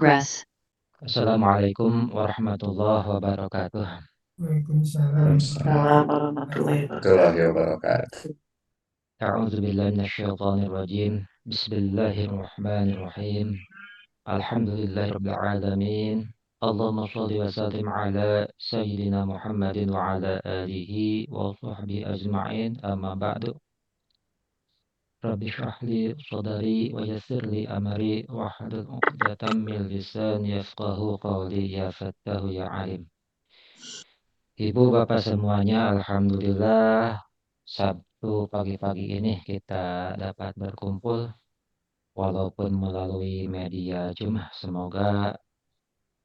progress. Assalamualaikum warahmatullahi wabarakatuh. Waalaikumsalam Salam warahmatullahi warahmatullahi wabarakatuh. A'udzu billahi minasyaitonir rajim. Bismillahirrahmanirrahim. Alhamdulillahirabbil alamin. Allahumma shalli wa sallim ala sayyidina Muhammadin wa ala alihi wa sahbihi ajma'in. Amma ba'du. Rabbi shrah li sadri wa yassir li amri wa hlul 'uqdatam min lisani yafqahu qawli ya fattahu ya alim. Ibu bapak semuanya, alhamdulillah Sabtu pagi-pagi ini kita dapat berkumpul walaupun melalui media Zoom. Semoga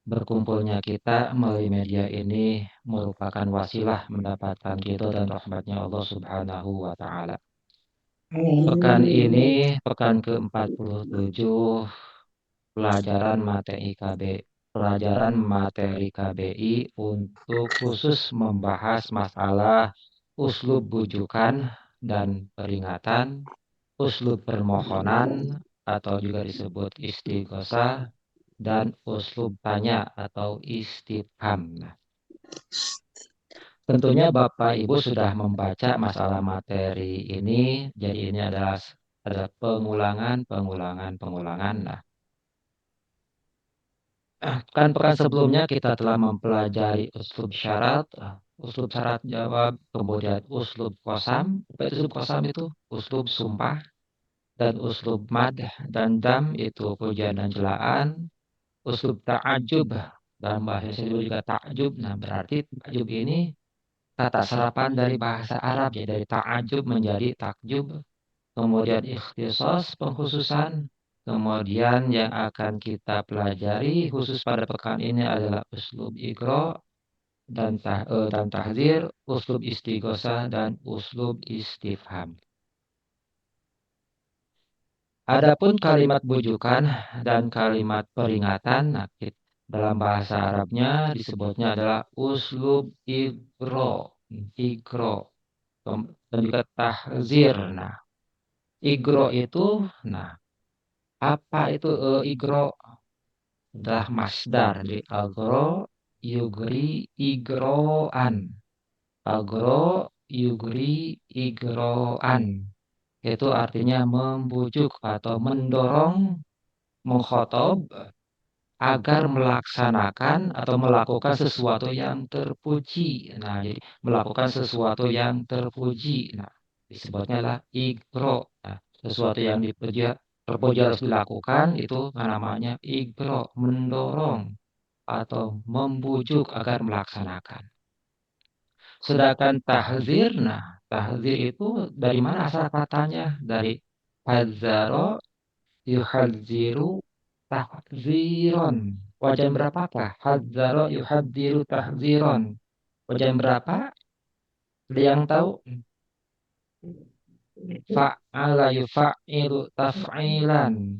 berkumpulnya kita melalui media ini merupakan wasilah mendapatkan ridho dan rahmatnya Allah Subhanahu wa Ta'ala. Pekan ini pekan ke-47 pelajaran materi KBI untuk khusus membahas masalah uslub bujukan dan peringatan, uslub permohonan atau juga disebut istighosah, dan uslub tanya atau istifham. Tentunya Bapak Ibu sudah membaca masalah materi ini, jadi ini adalah pengulangan. Nah, kan pekan sebelumnya kita telah mempelajari uslub syarat jawab, kemudian uslub qasam. Apa itu uslub qasam? Itu uslub sumpah. Dan uslub mad dan dam itu pujian dan celaan. Uslub ta'ajub, dalam bahasa Indonesia juga ta'jub. Nah, berarti ta'jub ini kata serapan dari bahasa Arab, ya, dari ta'ajub menjadi takjub. Kemudian ikhtisas, pengkhususan. Kemudian yang akan kita pelajari khusus pada pekan ini adalah uslub iqra dan tahdzir, uslub istighosah dan uslub istifham. Adapun kalimat bujukan dan kalimat peringatan, nah, dalam bahasa Arabnya disebutnya adalah uslub iqra dan juga tahzir. Nah, iqra itu, nah, apa itu igro? Adalah masdar dari agro yugri igroan. Agro yugri igroan. Itu artinya membujuk atau mendorong mukhotob agar melaksanakan atau melakukan sesuatu yang terpuji. Nah, jadi melakukan sesuatu yang terpuji. Nah, disebutnya adalah igro. Nah, sesuatu yang terpuji harus dilakukan, itu namanya igro, mendorong atau membujuk agar melaksanakan. Sedangkan tahzir, nah, tahzir itu dari mana asal katanya? Dari hazaro yuhadziru tahziron. Wajan berapakah? Hadzaro yuhadziru tahziron. Wajan berapa? Ada yang tahu? Fa'ala yufa'ilu taf'ilan.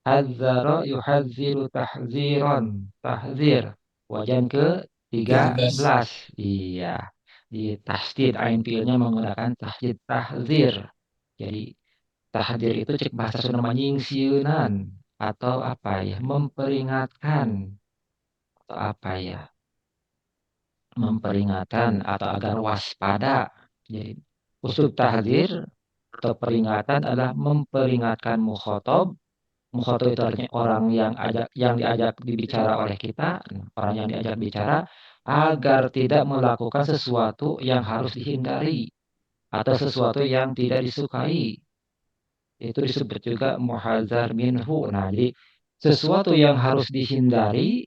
Hadzaro yuhadziru tahziron. Tahzir. Wajan ke-13. Iya. Di tasdid ain fiilnya menggunakan tasdid tahzir. Jadi tahdir itu cek bahasa Sunda manyingsieun atau apa ya, memperingatkan atau apa ya, memperingatkan atau agar waspada. Jadi uslub tahdir atau peringatan adalah memperingatkan mukhotob. Mukhotob itu artinya orang yang diajak dibicara oleh kita, orang yang diajak bicara, agar tidak melakukan sesuatu yang harus dihindari atau sesuatu yang tidak disukai. Itu disebut juga muhadzar minhu. Nah, jadi sesuatu yang harus dihindari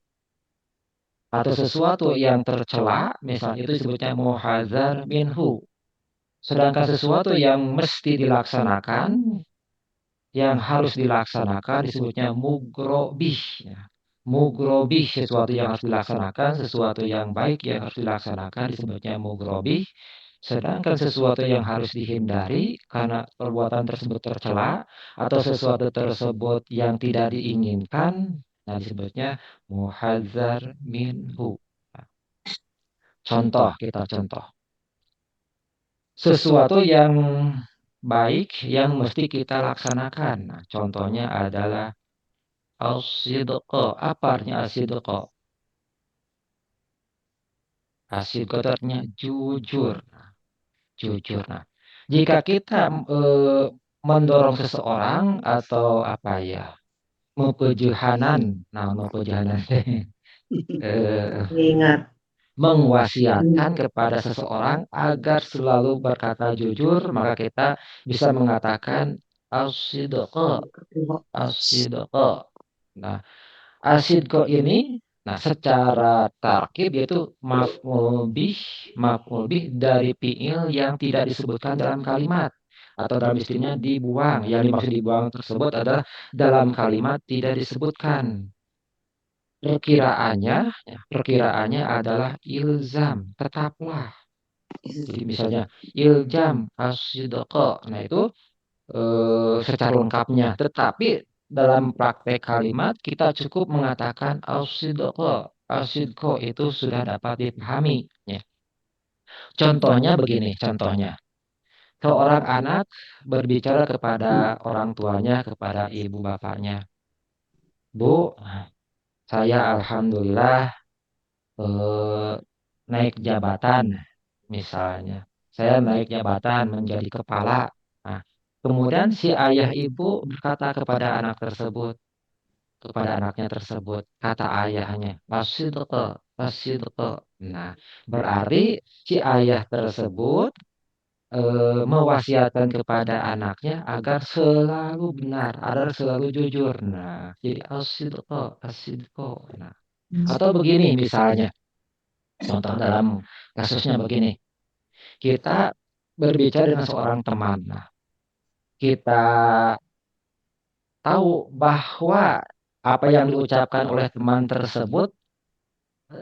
atau sesuatu yang tercela, misalnya itu disebutnya muhadzar minhu. Sedangkan sesuatu yang mesti dilaksanakan, yang harus dilaksanakan disebutnya mugrobih. Mugrobih, sesuatu yang harus dilaksanakan, sesuatu yang baik yang harus dilaksanakan disebutnya mugrobih. Sedangkan sesuatu yang harus dihindari karena perbuatan tersebut tercela atau sesuatu tersebut yang tidak diinginkan, nah disebutnya muhadzar minhu. Kita contoh. Sesuatu yang baik yang mesti kita laksanakan. Nah, contohnya adalah As-sidqa. Apa artinya as-sidqa? As-sidqa itu artinya jujur. Jujur. Nah, jika kita mendorong seseorang atau apa ya, mepejehanan, nah mepejehanan Ingat. mewasiatkan kepada seseorang agar selalu berkata jujur, maka kita bisa mengatakan as-sidqa, as-sidqa. Nah, as-sidqa ini, nah secara tarkib yaitu maf'ul bih dari fiil yang tidak disebutkan dalam kalimat atau dalam istilahnya dibuang. Yang dimaksud dibuang tersebut adalah dalam kalimat tidak disebutkan. Perkiraannya adalah ilzam, tetaplah. Jadi misalnya iljam as-sidqa. Nah, itu secara lengkapnya. Tetapi dalam praktek kalimat kita cukup mengatakan as-sidqa. As-sidqa itu sudah dapat dipahami. Ya. Contohnya begini, contohnya. Seorang anak berbicara kepada orang tuanya, kepada ibu bapaknya. Bu, saya alhamdulillah naik jabatan misalnya. Saya naik jabatan menjadi kepala. Nah, kemudian si ayah ibu berkata kepada anaknya tersebut, kata ayahnya, as-sidqa, as-sidqa. Nah, berarti si ayah tersebut mewasiatkan kepada anaknya agar selalu benar, agar selalu jujur. Nah, jadi as-sidqa, as-sidqa. Nah, atau begini misalnya, contoh dalam kasusnya begini, kita berbicara dengan seorang teman. Nah, kita tahu bahwa apa yang diucapkan oleh teman tersebut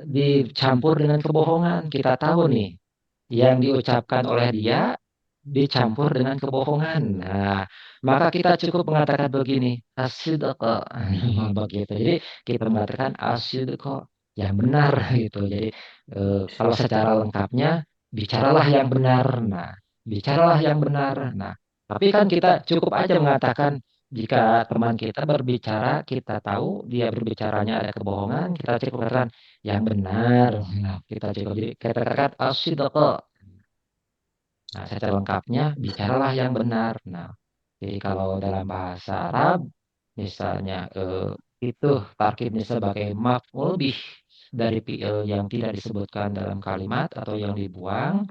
dicampur dengan kebohongan. Kita tahu nih, yang diucapkan oleh dia dicampur dengan kebohongan. Nah, maka kita cukup mengatakan begini, as-sidqa. Begitu. Jadi kita mengatakan as-sidqa yang benar gitu. Jadi kalau secara lengkapnya bicaralah yang benar. Nah, bicaralah yang benar. Nah, tapi kan kita cukup aja mengatakan jika teman kita berbicara, kita tahu dia berbicaranya ada kebohongan, kita cukup katakan yang benar. Nah, kita cukup jadi kita katakan as-sidqa. Nah, secara lengkapnya bicaralah yang benar. Nah, jadi kalau dalam bahasa Arab misalnya itu tarkibnya sebagai maf'ul bih dari fi'il yang tidak disebutkan dalam kalimat atau yang dibuang,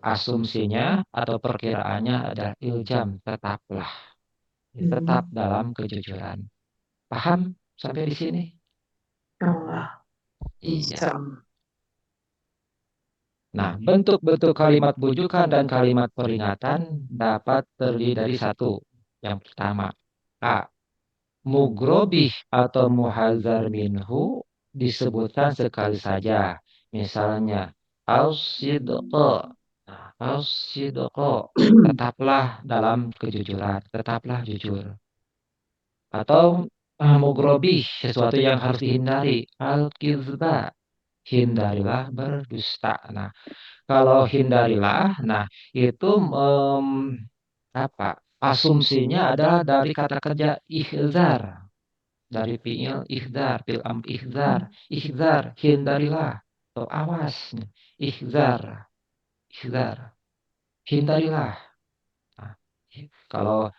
asumsinya atau perkiraannya adalah iljam, tetaplah. Tetap dalam kejujuran. Paham sampai di sini? Allah. Iya. Nah, bentuk-bentuk kalimat bujukan dan kalimat peringatan dapat terdiri dari satu. Yang pertama, A. Mugrobih atau muhazar minhu disebutkan sekali saja. Misalnya, as-sidqa. Nah, as-sidqa. Tetaplah dalam kejujuran. Tetaplah jujur. Atau mugrobih, sesuatu yang harus dihindari. Al-kizba. Hindarilah berdusta. Nah, kalau hindarilah, nah itu apa? Asumsinya adalah dari kata kerja ihzar, dari fiil ihzar, fiil ihzar, ihzar, hindarilah atau awas, ihzar, ihzar, hindarilah. Nah, kalau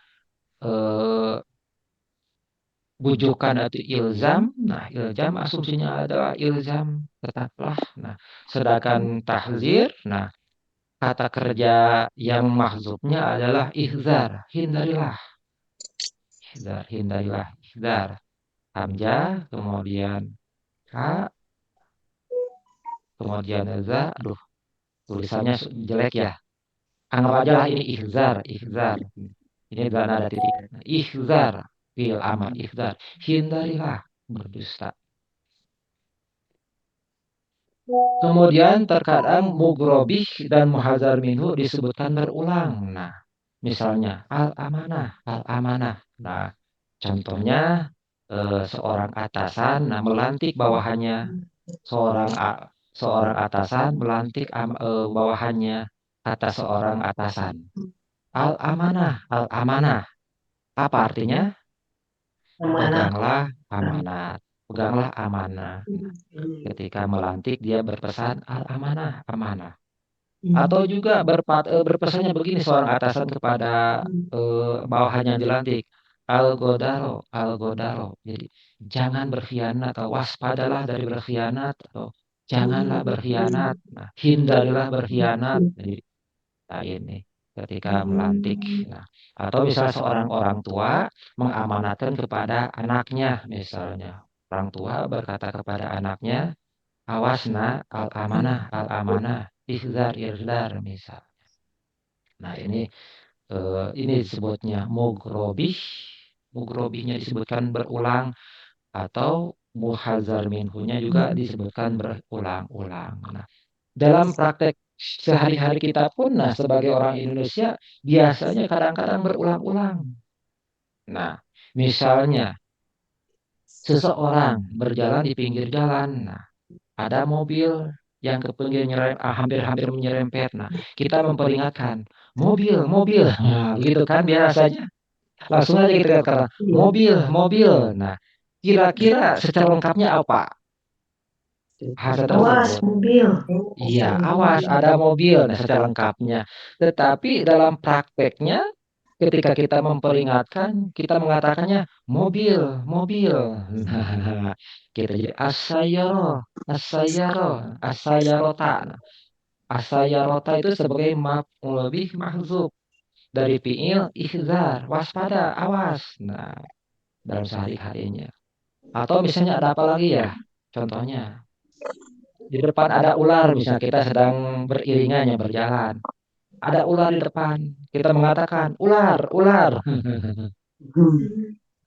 bujukan atau ilzam, nah ilzam asumsinya adalah ilzam, tetaplah. Nah, sedangkan tahzir, nah kata kerja yang mahzubnya adalah ihzar, hindarilah. Ihzar, hindarilah, ihzar. Hamzah, kemudian ha, kemudian za. Aduh, tulisannya jelek ya. Anggap aja lah ini ihzar, ihzar. Ini dan ada titik. Ihzar, fil amar, ihzar. Hindarilah berdusta. Kemudian terkadang mugrobih dan muhazar minhu disebutkan berulang. Nah, misalnya al-amanah, al-amanah. Nah, contohnya seorang atasan melantik bawahannya. Seorang atasan melantik bawahannya kata seorang atasan. Al-amanah, al-amanah. Apa artinya? Amanah. Peganglah amanat. Peganglah amanah. Ketika melantik dia berpesan al-amanah, amanah. Atau juga berpesannya begini seorang atasan kepada bawahannya yang dilantik, al-godaro, al-godaro. Jadi jangan berkhianat atau waspadalah dari berkhianat atau janganlah berkhianat. Nah, hindarilah berkhianat. Jadi nah ini ketika melantik. Nah, atau misalnya seorang orang tua mengamanatkan kepada anaknya misalnya. Orang tua berkata kepada anaknya, awas nak, al-amanah, al-amanah, ihdar, irdar misal. Nah ini disebutnya mugrobih. Mugrobihnya disebutkan berulang atau muhazar minhunya juga disebutkan berulang-ulang. Nah, dalam praktek sehari-hari kita pun, nah sebagai orang Indonesia biasanya kadang-kadang berulang-ulang. Nah, misalnya seseorang berjalan di pinggir jalan, nah ada mobil yang ke pinggir hampir-hampir menyerempet. Nah, kita memperingatkan, mobil, mobil. Nah, begitu kan biasanya. Langsung aja kita katakan, mobil, mobil. Nah, kira-kira secara lengkapnya apa? Hal Awas, tersebut. mobil. Iya, awas ada mobil. Nah, secara lengkapnya. Tetapi dalam prakteknya, ketika kita memperingatkan, kita mengatakannya mobil, mobil. Nah, kita jadi asayaro, asayaro, asayarota. Nah, asayarota itu sebagai lebih mahzub dari fiil ihzar, waspada, awas. Nah, dalam sehari-harinya. Atau misalnya ada apa lagi ya? Contohnya, di depan ada ular, misalnya kita sedang beriringannya berjalan. Ada ular di depan, kita mengatakan, ular, ular.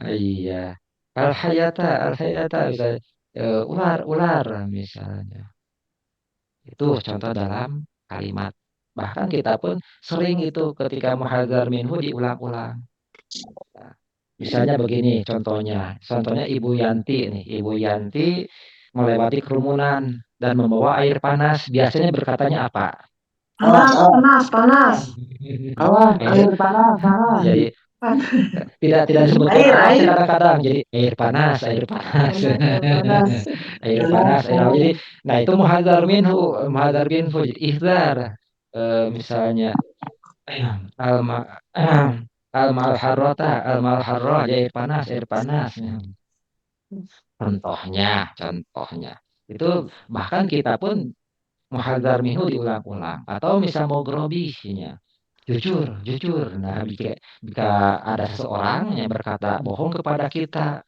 Iya. Al-hayata, misalnya, ular, ular, misalnya. Itu contoh dalam kalimat. Bahkan kita pun sering itu ketika muhadzar minhu diulang-ulang. Nah, misalnya begini contohnya. Contohnya Ibu Yanti nih. Ibu Yanti melewati kerumunan dan membawa air panas. Biasanya berkatanya apa? Panas, panas, panas. Awas, air panas, panas. Jadi tidak disebutkan air kadang-kadang. Jadi air panas, air panas. Air panas, air panas. Jadi, nah itu muhadzar minhu. Jadi ihzar. Misalnya alma al-malharrota, al-malharrah, air panas, air panas. Contohnya. Itu bahkan kita pun muhadzar minhu diulang-ulang. Atau misal mugrobihnya. Jujur, jujur. Nah, jika ada seseorang yang berkata bohong kepada kita,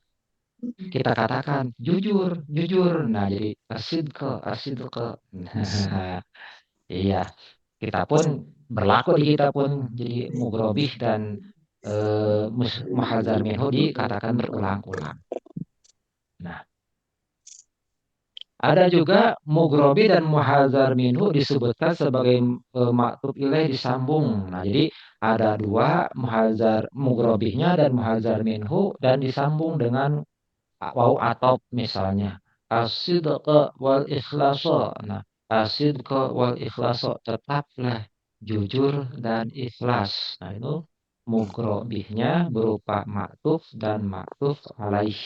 kita katakan jujur, jujur. Nah, jadi asidqa, asidqa. Nah, iya, kita pun berlaku di kita pun jadi mugrobih dan muhadzar minhu dikatakan berulang-ulang. Nah, ada juga mugrobi dan muhadzar minhu disebutkan sebagai maktub ilaih disambung. Nah, jadi ada dua mugrobihnya dan muhadzar minhu dan disambung dengan waw atop misalnya. Asidqa wal ikhlasa. Nah, asidqa wal ikhlasa, tetaplah jujur dan ikhlas. Nah, itu mugrobihnya berupa maktuf dan maktuf alaih.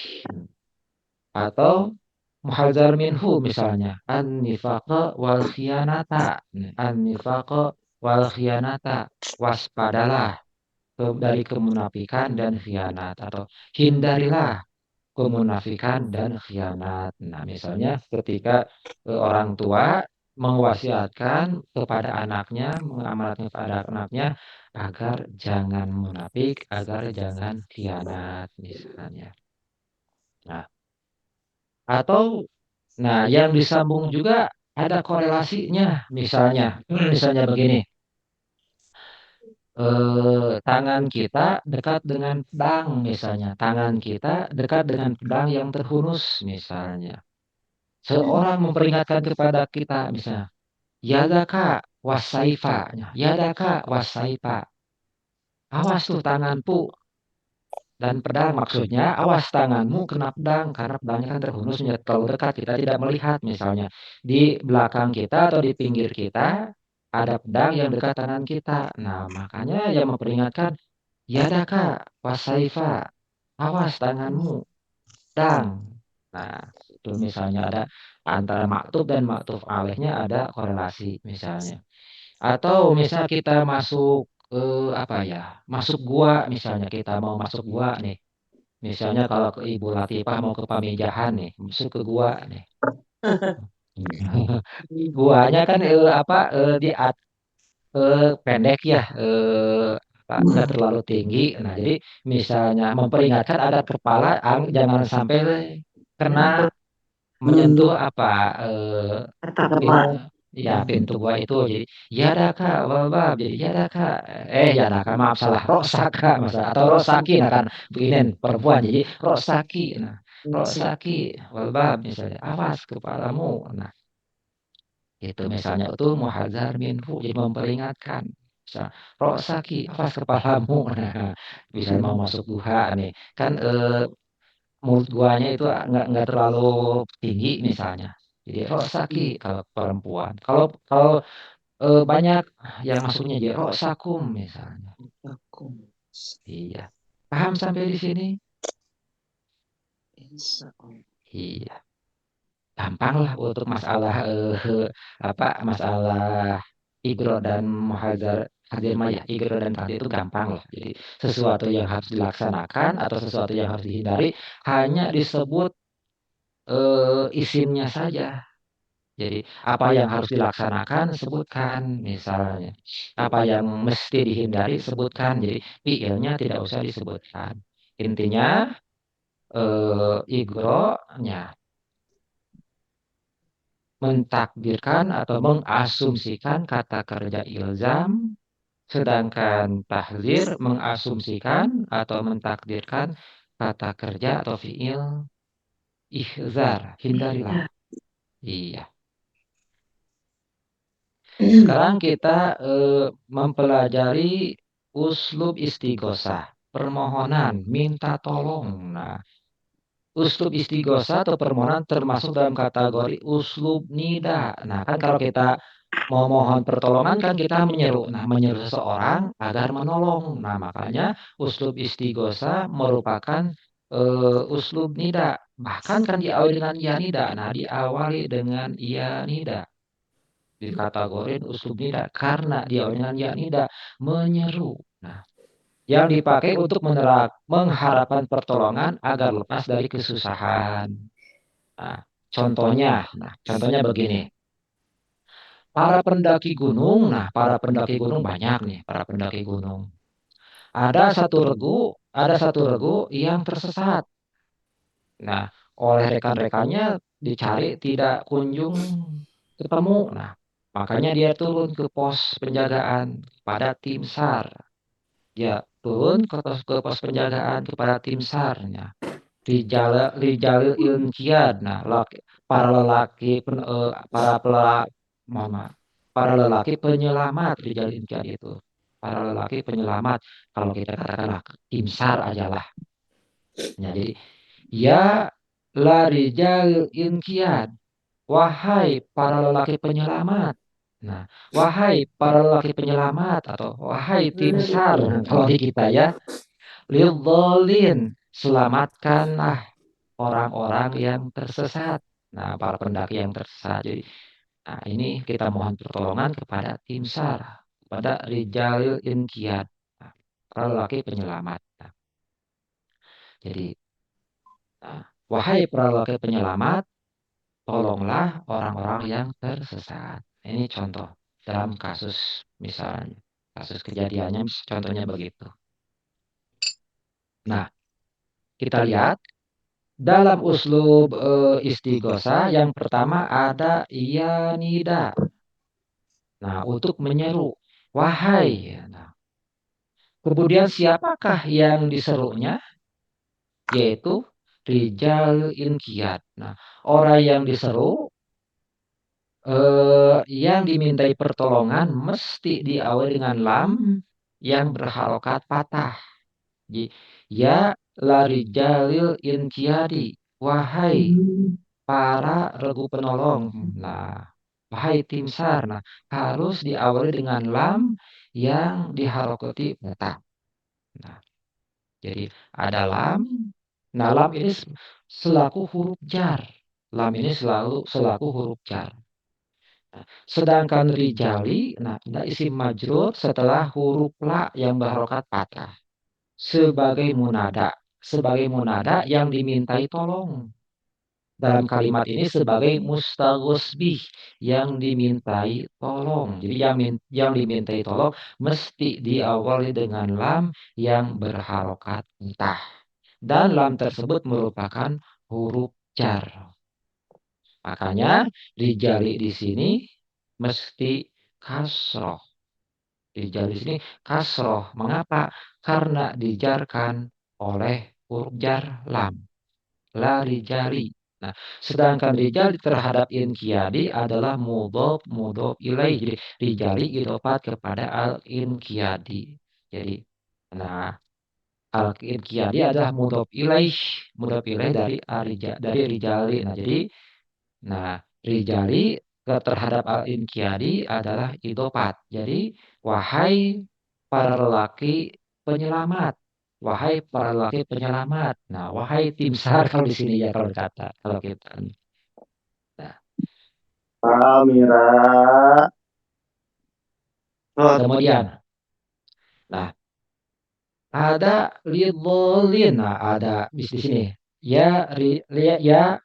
Atau muhadzar minhu misalnya an-nifaqa wal khiyanata. An-nifaqa wal khiyanata, waspadalah dari kemunafikan dan khianat atau hindarilah kemunafikan dan khianat. Nah, misalnya ketika orang tua mewasiatkan kepada anaknya, mengamanatkan kepada anaknya agar jangan munafik, agar jangan khianat misalnya. Nah, atau yang disambung juga ada korelasinya. Misalnya begini, tangan kita dekat dengan pedang misalnya. Tangan kita dekat dengan pedang yang terhunus misalnya. Seorang memperingatkan kepada kita misalnya, yadaka wasaifa, yadaka wasaifa. Awas tuh tanganku dan pedang, maksudnya awas tanganmu kena pedang karena pedangnya kan terhunus terlalu dekat, kita tidak melihat misalnya di belakang kita atau di pinggir kita ada pedang yang dekat tangan kita. Nah, makanya yang memperingatkan yadaka wasaifa, awas tanganmu. sedang. Nah, itu misalnya ada antara maktub dan maktuf alaihnya ada korelasi misalnya. Atau misalnya kita masuk apa ya? Masuk gua misalnya kita mau masuk gua nih. Misalnya kalau ke Ibu Latifah mau ke Pamijahan nih, masuk ke gua nih. Guanya kan pendek ya, nggak terlalu tinggi. Nah, jadi misalnya memperingatkan ada kepala, jangan sampai kena menyentuh Kata pintu, kepala. ya pintu gua itu. Jadi ya ada kak, wabab. Jadi ya ada kak, ya ada kak, maaf salah, rosaka masalah atau rosaki. Nah kan beginian perempuan, jadi rosaki. Nah, rosaki wabab misalnya, awas kepalamu. Nah, itu misalnya itu muhadzar minhu, jadi memperingatkan. Misal, rosaki, awas kepalamu. Nah, bisa mau masuk duha nih, kan mulut guanya itu nggak terlalu tinggi misalnya. Jadi rosaki kalau perempuan. Kalau kalau banyak yang masuknya jadi rosakum misalnya. Iya. Paham sampai di sini? Iya. Gampang lah untuk masalah masalah igro dan muhadzar hadir mah ya, igro dan tahdir itu gampang lah. Jadi sesuatu yang harus dilaksanakan atau sesuatu yang harus dihindari hanya disebut isimnya saja. Jadi apa yang harus dilaksanakan sebutkan misalnya. Apa yang mesti dihindari sebutkan. Jadi fiilnya tidak usah disebutkan. Intinya igro-nya mentakdirkan atau mengasumsikan kata kerja ilzam, sedangkan tahzir mengasumsikan atau mentakdirkan kata kerja atau fiil ihzar, hindarilah. Iya. Sekarang kita mempelajari uslub istighosah, permohonan, minta tolong. Nah, uslub istighosah atau permohonan termasuk dalam kategori uslub nida. Nah, kan kalau kita mau mohon pertolongan kan kita menyeru. Nah, menyeru seseorang agar menolong. Nah, makanya uslub istighosah merupakan uslub nida. Bahkan kan diawali dengan ya nida. Nah, diawali dengan ya nida. Dikategorin uslub nida karena diawali dengan ya nida, menyeru. Nah, yang dipakai untuk mengharapkan pertolongan agar lepas dari kesusahan. Nah, contohnya begini. Para pendaki gunung, para pendaki gunung banyak nih, para pendaki gunung. Ada satu regu yang tersesat. Nah, oleh rekan-rekannya dicari tidak kunjung ketemu. Nah, makanya dia turun ke pos penjagaan pada tim SAR. Dia turun ke pos penjagaan kepada tim SAR-nya. Rijal Ilkiad. Nah, para lelaki mohon maaf, para lelaki penyelamat Rijal Ilkiad itu. Para lelaki penyelamat, kalau kita katakanlah tim SAR aja lah. Jadi, ya la Rijal Ilkiad. Wahai para lelaki penyelamat. Nah, wahai para lelaki penyelamat atau wahai tim SAR, kalau di kita ya, lidhalin, selamatkanlah orang-orang yang tersesat. Nah, para pendaki yang tersesat. Jadi, nah ini kita mohon pertolongan kepada tim SAR, kepada Rijal Inqiyad, nah, para lelaki penyelamat. Nah, jadi, wahai para lelaki penyelamat, tolonglah orang-orang yang tersesat. Ini contoh dalam kasus misalnya, kasus kejadiannya contohnya begitu. Nah, kita lihat dalam uslub istighosah yang pertama ada iya nida. Nah, untuk menyeru, wahai. Nah, kemudian siapakah yang diserunya? Yaitu Rijal Inqiyad. Nah, orang yang diseru yang dimintai pertolongan mesti diawali dengan lam yang berharokat patah. Jadi, ya la rijalil inqiyadi, wahai para regu penolong. Nah, wahai tim SAR. Nah, harus diawali dengan lam yang diharokati patah. Nah, jadi ada lam Nah, lam ini selaku huruf jar. Lam ini selaku huruf jar. Nah, sedangkan rijali, nah, ada isim majrur setelah huruf la yang berharokat patah. Sebagai munada yang dimintai tolong. Dalam kalimat ini sebagai mustaghos bih yang dimintai tolong. Jadi yang dimintai tolong mesti diawali dengan lam yang berharokat patah. Dan lam tersebut merupakan huruf jar. Makanya rijali di sini mesti kasroh. Rijali di sini kasroh. Mengapa? Karena dijarkan oleh huruf jar lam. La rijali. Nah, sedangkan rijali terhadap inqiyadi adalah mudhof ilaih. Jadi rijali idhofat kepada al-inqiyadi. Jadi, nah, al-inqiyadi adalah mudhof ilaih dari rijali. Nah, jadi, nah, rijali terhadap al-inqiyadi adalah idhofat. Jadi, wahai para lelaki penyelamat. Wahai para lelaki penyelamat. Nah, wahai tim SAR kalau di sini ya kalau kata kalau kita. Nah, Mira. kemudian, nah ada lidolin. Nah, ada di sini. Ya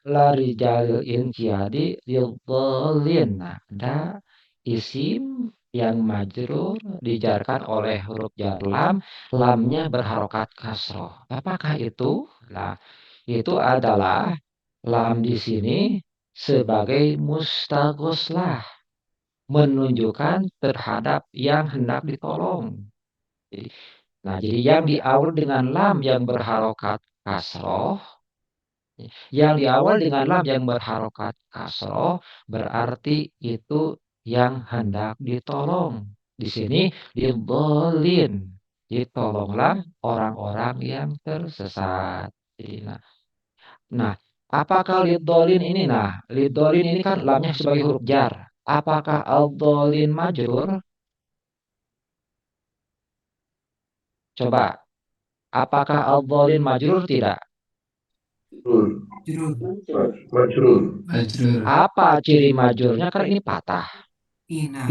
la rijalil inqiyadi lidolin. Nah, ada isim yang majrur dijarkan oleh huruf jar lam, lamnya berharokat kasroh. Apakah itu? Nah, itu adalah lam di sini sebagai mustaghoslah, menunjukkan terhadap yang hendak ditolong. Jadi yang diawal dengan lam yang berharokat kasroh, berarti itu yang hendak ditolong. Di sini dibolin, ditolonglah orang-orang yang tersesat. Nah, apakah lidolin ini? Nah, lidolin ini kan lamnya sebagai huruf jar. Apakah al-dolin majrur? Coba, apakah al-dolin majrur tidak? Majrur. Apa ciri majrurnya? Kan ini patah. Ina.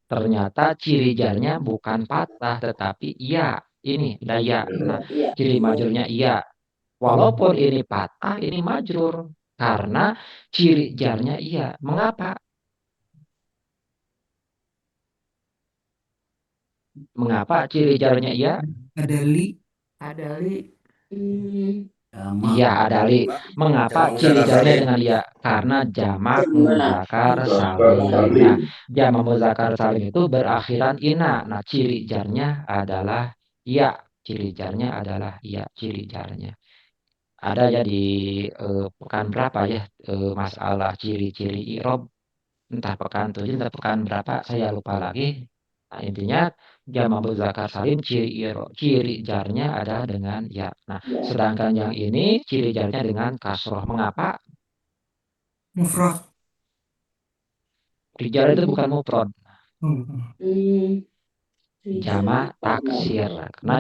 Ternyata ciri jarnya bukan patah, tetapi iya. Ini daya. Nah, ciri majrurnya iya. Walaupun ini patah, ini majrur. Karena ciri jarnya iya. Mengapa? Mengapa ciri jarnya iya? Ada li. Iya, ada li. Mengapa ciri jarnya dengan iya? Karena jamak muzakkar salim. Nah, jamak muzakkar salim itu berakhiran ina. Nah, ciri jarnya adalah iya. Ciri jarnya adalah iya. Ciri jarnya. Ada ya di pekan berapa ya masalah ciri-ciri i'rab. Entah pekan 7, entah pekan berapa, saya lupa lagi. Nah, intinya jamak muzakkar salim ciri jarnya adalah dengan ya. Nah, sedangkan yang ini ciri jarnya dengan kasroh. Mengapa? Mufrad. Rijal itu bukan mufrad, jamak taksir. Nah,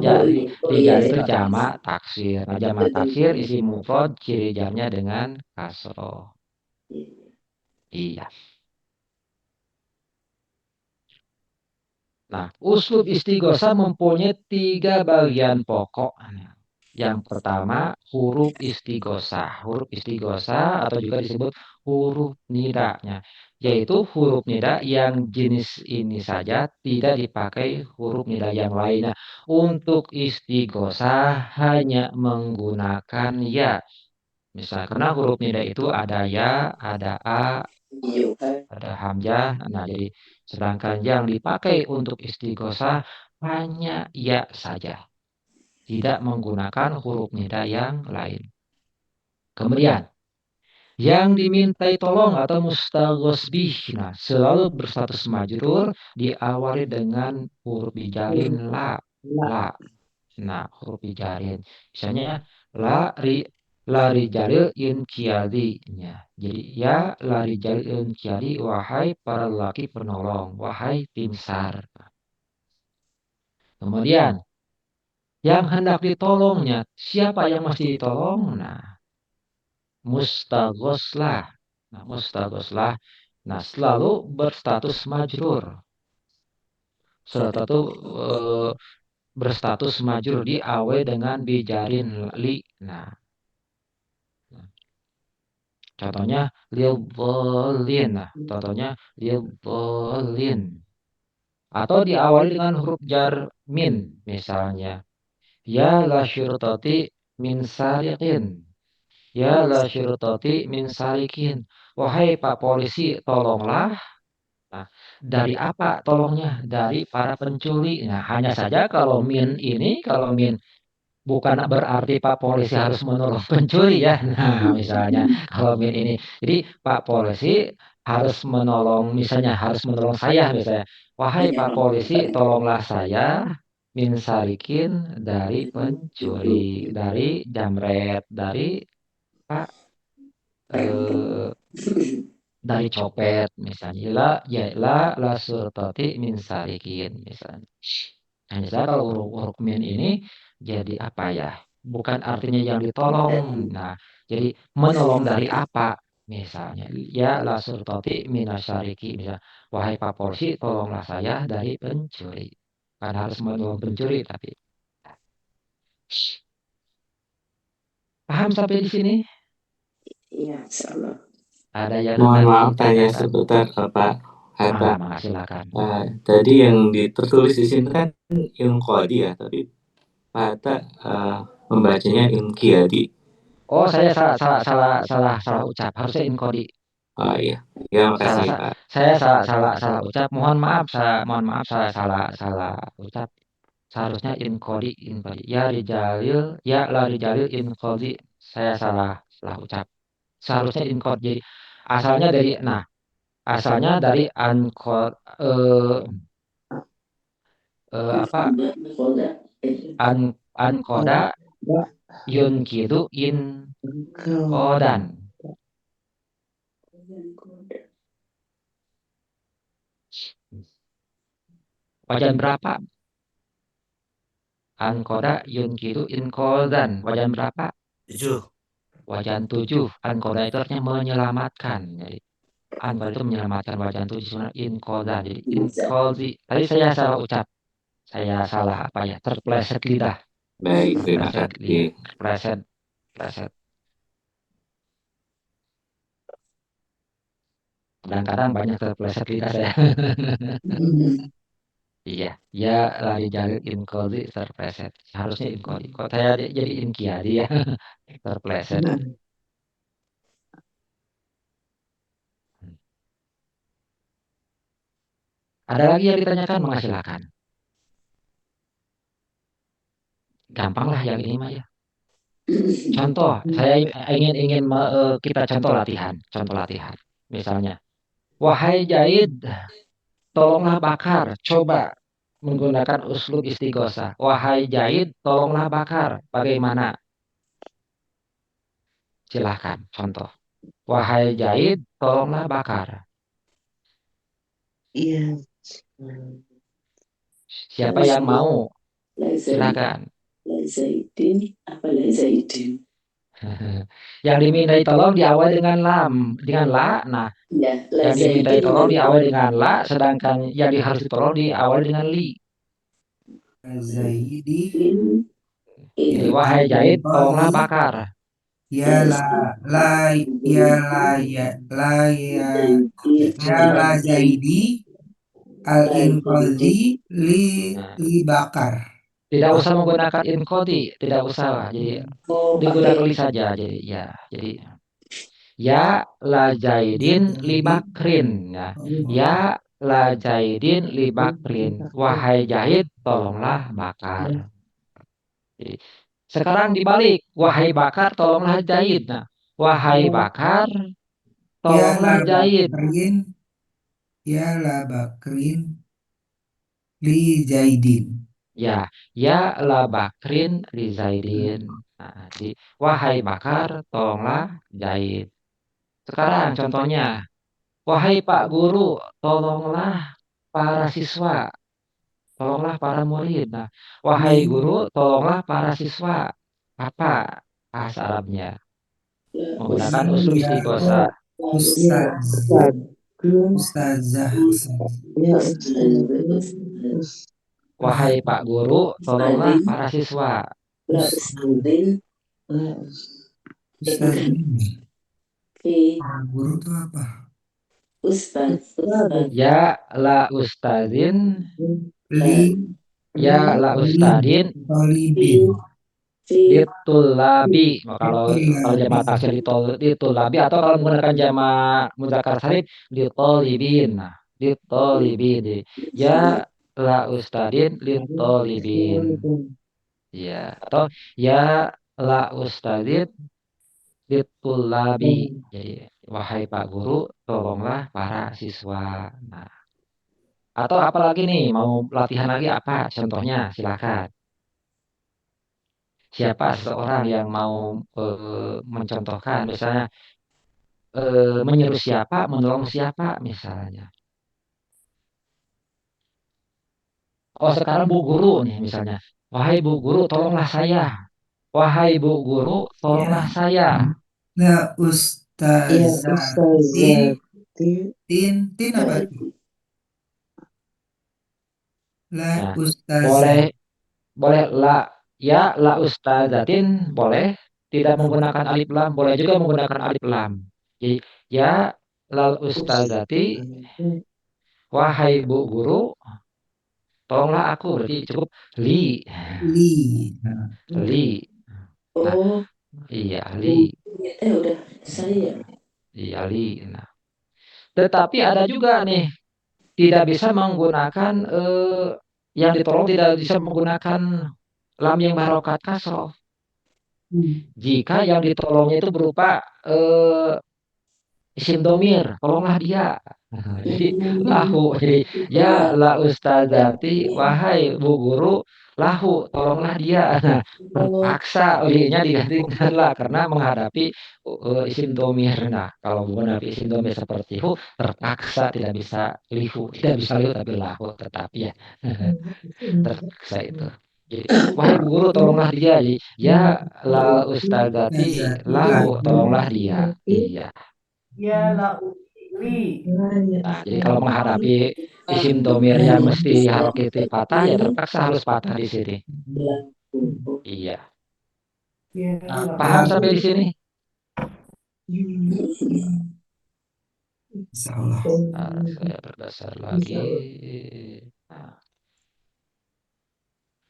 rijal itu jamak taksir. Nah, jamak taksir isi mufrad ciri jarnya dengan kasroh. Iya. Nah, uslub istighosah mempunyai 3 bagian pokok. Yang pertama, huruf istighosah. Huruf istighosah atau juga disebut huruf nidanya, yaitu huruf nida yang jenis ini saja, tidak dipakai huruf nida yang lainnya. Untuk istighosah hanya menggunakan ya. Misalnya, karena huruf nida itu ada ya, ada a, ada hamzah. Nah, jadi sedangkan yang dipakai untuk istighosah hanya ya saja, tidak menggunakan huruf nida yang lain. Kemudian, yang dimintai tolong atau mustaghos bih, nah, selalu berstatus majrur diawali dengan huruf bijarin la. Nah, huruf bijarin. Misalnya la rijalil inqiyadi-nya. Jadi ya la rijalil inqiyadi, wahai para lelaki penolong, wahai tim SAR. Kemudian yang hendak ditolongnya. Siapa yang mesti ditolong? Nah, mustaghoslah. Nah, mustaghoslah. Nah, selalu berstatus majrur. Selalu berstatus majrur diawali dengan bijarin li. Nah, contohnya lil-dhalin. Nah, contohnya lil-dhalin. Atau diawali dengan huruf jar min, misalnya. Ya la syurtati min sariqin. Ya la syurtati min sarikin. Wahai Pak Polisi, tolonglah. Nah, dari apa tolongnya? Dari para pencuri. Nah, hanya saja kalau min ini, kalau min bukan berarti Pak Polisi harus menolong pencuri ya. Nah, misalnya kalau min ini. Jadi Pak Polisi harus menolong, misalnya harus menolong saya misalnya. Wahai Pak Polisi, tolonglah saya min sarikin dari pencuri, dari jamret, dari Pak dari copet misalnya. La surtati min sarikin misalnya. Nah, misalnya kalau huruf min ini jadi apa ya? Bukan artinya yang ditolong. Nah, jadi menolong dari apa? Misalnya, ya la surtati minasyariki. Misalnya, wahai Pak Polisi, tolonglah saya dari pencuri. Kan harus menolong pencuri, tapi paham sampai di sini? Iya, insyaallah. Ada yang Mohon hendak maaf tanya ditanyakan? seputar Pak Hatta. Mangga, silakan. Tadi yang tertulis di sini kan inqadi ya, tapi Pak Hatta membacanya inqiyadi. Oh, saya salah ucap. Harusnya inkodi. Oh iya, ya makasih Pak. Saya salah ucap. Mohon maaf, saya salah ucap. Seharusnya inkodi. Ya rijalil, ya la rijalil inkodi. Saya salah ucap. Seharusnya inkodi. Jadi asalnya dari ankod apa? Ankoda yunkidu inkodan. Wajan berapa? Ankoda yunkidu inkodan. Wajan berapa? 7. Wajan 7. Ankoda itu artinya menyelamatkan. Jadi ankoda itu menyelamatkan. Wajan 7 sebenarnya inkodan. Jadi inkozi. Tadi saya salah ucap. Saya salah apa ya? Terpleset lidah. Baik, terima kasih. Terpleset. Kadang-kadang banyak terpleset lidah saya. Iya, ya lari jalur inkodi terpleset. Harusnya inkodi. Kok saya jadi inkiadi ya? Terpleset. Ada lagi yang ditanyakan? Maka silakan. Gampang lah yang ini mah ya. Contoh, saya ingin kita contoh latihan. Misalnya, wahai Jaid, tolonglah bakar. Coba menggunakan uslub istighosah. Wahai Jaid, tolonglah bakar. Bagaimana? Silahkan, contoh. Wahai Jaid, tolonglah bakar. Iya. Siapa yang mau? Silakan. Yang dimintai tolong diawali dengan la. Nah, yang dimintai tolong diawali dengan la, sedangkan yang harus ditolong diawali dengan li. Zaidi. Jadi, wahai Jaid, tolonglah bakar. Ya Zaidi al-inqadhi li bakar. Tidak usah menggunakan inqadhi, tidak usah. Jadi digunakan li saja. Jadi ya la Zaidin li bakrin. Ya la Zaidin li bakrin. Wahai Zaid, tolonglah bakar. Jadi, sekarang dibalik, wahai bakar, tolonglah Zaid. Nah, wahai bakar, tolonglah Zaid. Ya la bakrin li Zaidin. Ya la bakrin li Zaidin. Nah, jadi, wahai bakar, tolonglah Zaid. Sekarang contohnya, wahai Pak Guru, tolonglah para siswa. tolonglah para murid. Nah, wahai guru, tolonglah para siswa. Apa bahasa Arabnya? Menggunakan Guru uslub ya istighosa. Ustaz. Ustazun. Ustazah. Ya Ustaz. Wahai Pak Guru, tolonglah para siswa. La Ustazin. Ustazin. Fi Guru itu apa? Ustaz. Ya la ustazin, Li ya la ustadin, Tolibin. ditulabi. Kalau jamaah Ditulabi. taksir ditulabi, atau kalau menggunakan jamaah mudzakkar salim ditolibin. Nah, ditolibin. Ya la ustadin litolibin. Ya, atau ya la ustadin litulabi. Jadi, wahai Pak Guru, tolonglah para siswa. Nah, atau apalagi nih, mau latihan lagi apa? Contohnya, silakan. Siapa seseorang yang mau mencontohkan, misalnya menyuruh siapa, menolong siapa, misalnya. Oh, sekarang Bu Guru nih, misalnya. Wahai Bu Guru, tolonglah saya. Wahai Bu Guru, tolonglah saya. La Ustazati. Tin apa itu? La Nah, Ustazah. boleh la ustazatin, boleh. Tidak menggunakan alif lam, boleh juga menggunakan alif lam. Jadi, ya lal ustazati, wahai Bu Guru, tolonglah aku. Berarti cukup li. Li. Li. Nah, Oh, iya, li. udah saya. Iya, li. Nah, tetapi ada juga nih, tidak bisa menggunakan yang ditolong tidak bisa menggunakan lam yang harokat kasroh. Jika yang ditolongnya itu berupa isim domir, tolonglah dia. Jadi lahu. Jadi ya la ustazati, wahai Bu Guru, lahu, tolonglah dia. Nah, terpaksa linya digantikan lah karena menghadapi isim domir. Nah, kalau menghadapi isim domir seperti hu, terpaksa tidak bisa lihu, tidak bisa lihu tapi lahu tetap ya. Terpaksa itu. Jadi, wahai Bu Guru, tolonglah dia. Jadi, ya la ustazati, lahu, tolonglah dia. Iya. Ya la li. Nah, jadi kalau menghadapi isim domir yang mesti harokati patah, ya terpaksa harus patah di sini. Iya. Ya la Paham sampai di sini? Insyaallah. Nah, saya berdasar lagi. Nah.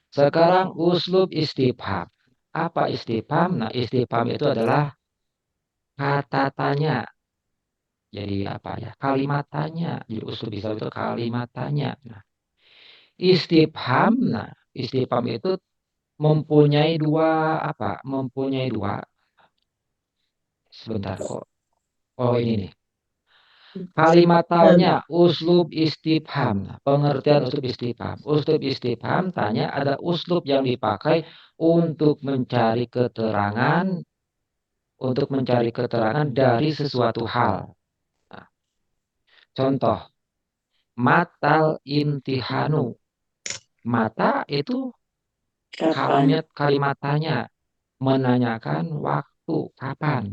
Sekarang uslub istifham. Apa istifham? Nah, istifham itu adalah kata tanya. Jadi apa ya? Kalimat tanya. Jadi uslub istifham itu kalimat tanya. Nah, istifham itu mempunyai dua apa? Mempunyai dua. Sebentar kok. Oh, ini nih. Kalimat tanya, uslub istifham. Pengertian uslub istifham. Uslub istifham tanya ada uslub yang dipakai untuk mencari keterangan dari sesuatu hal. Nah, contoh, matal imtihanu. Mata itu kalimat tanya, menanyakan waktu kapan.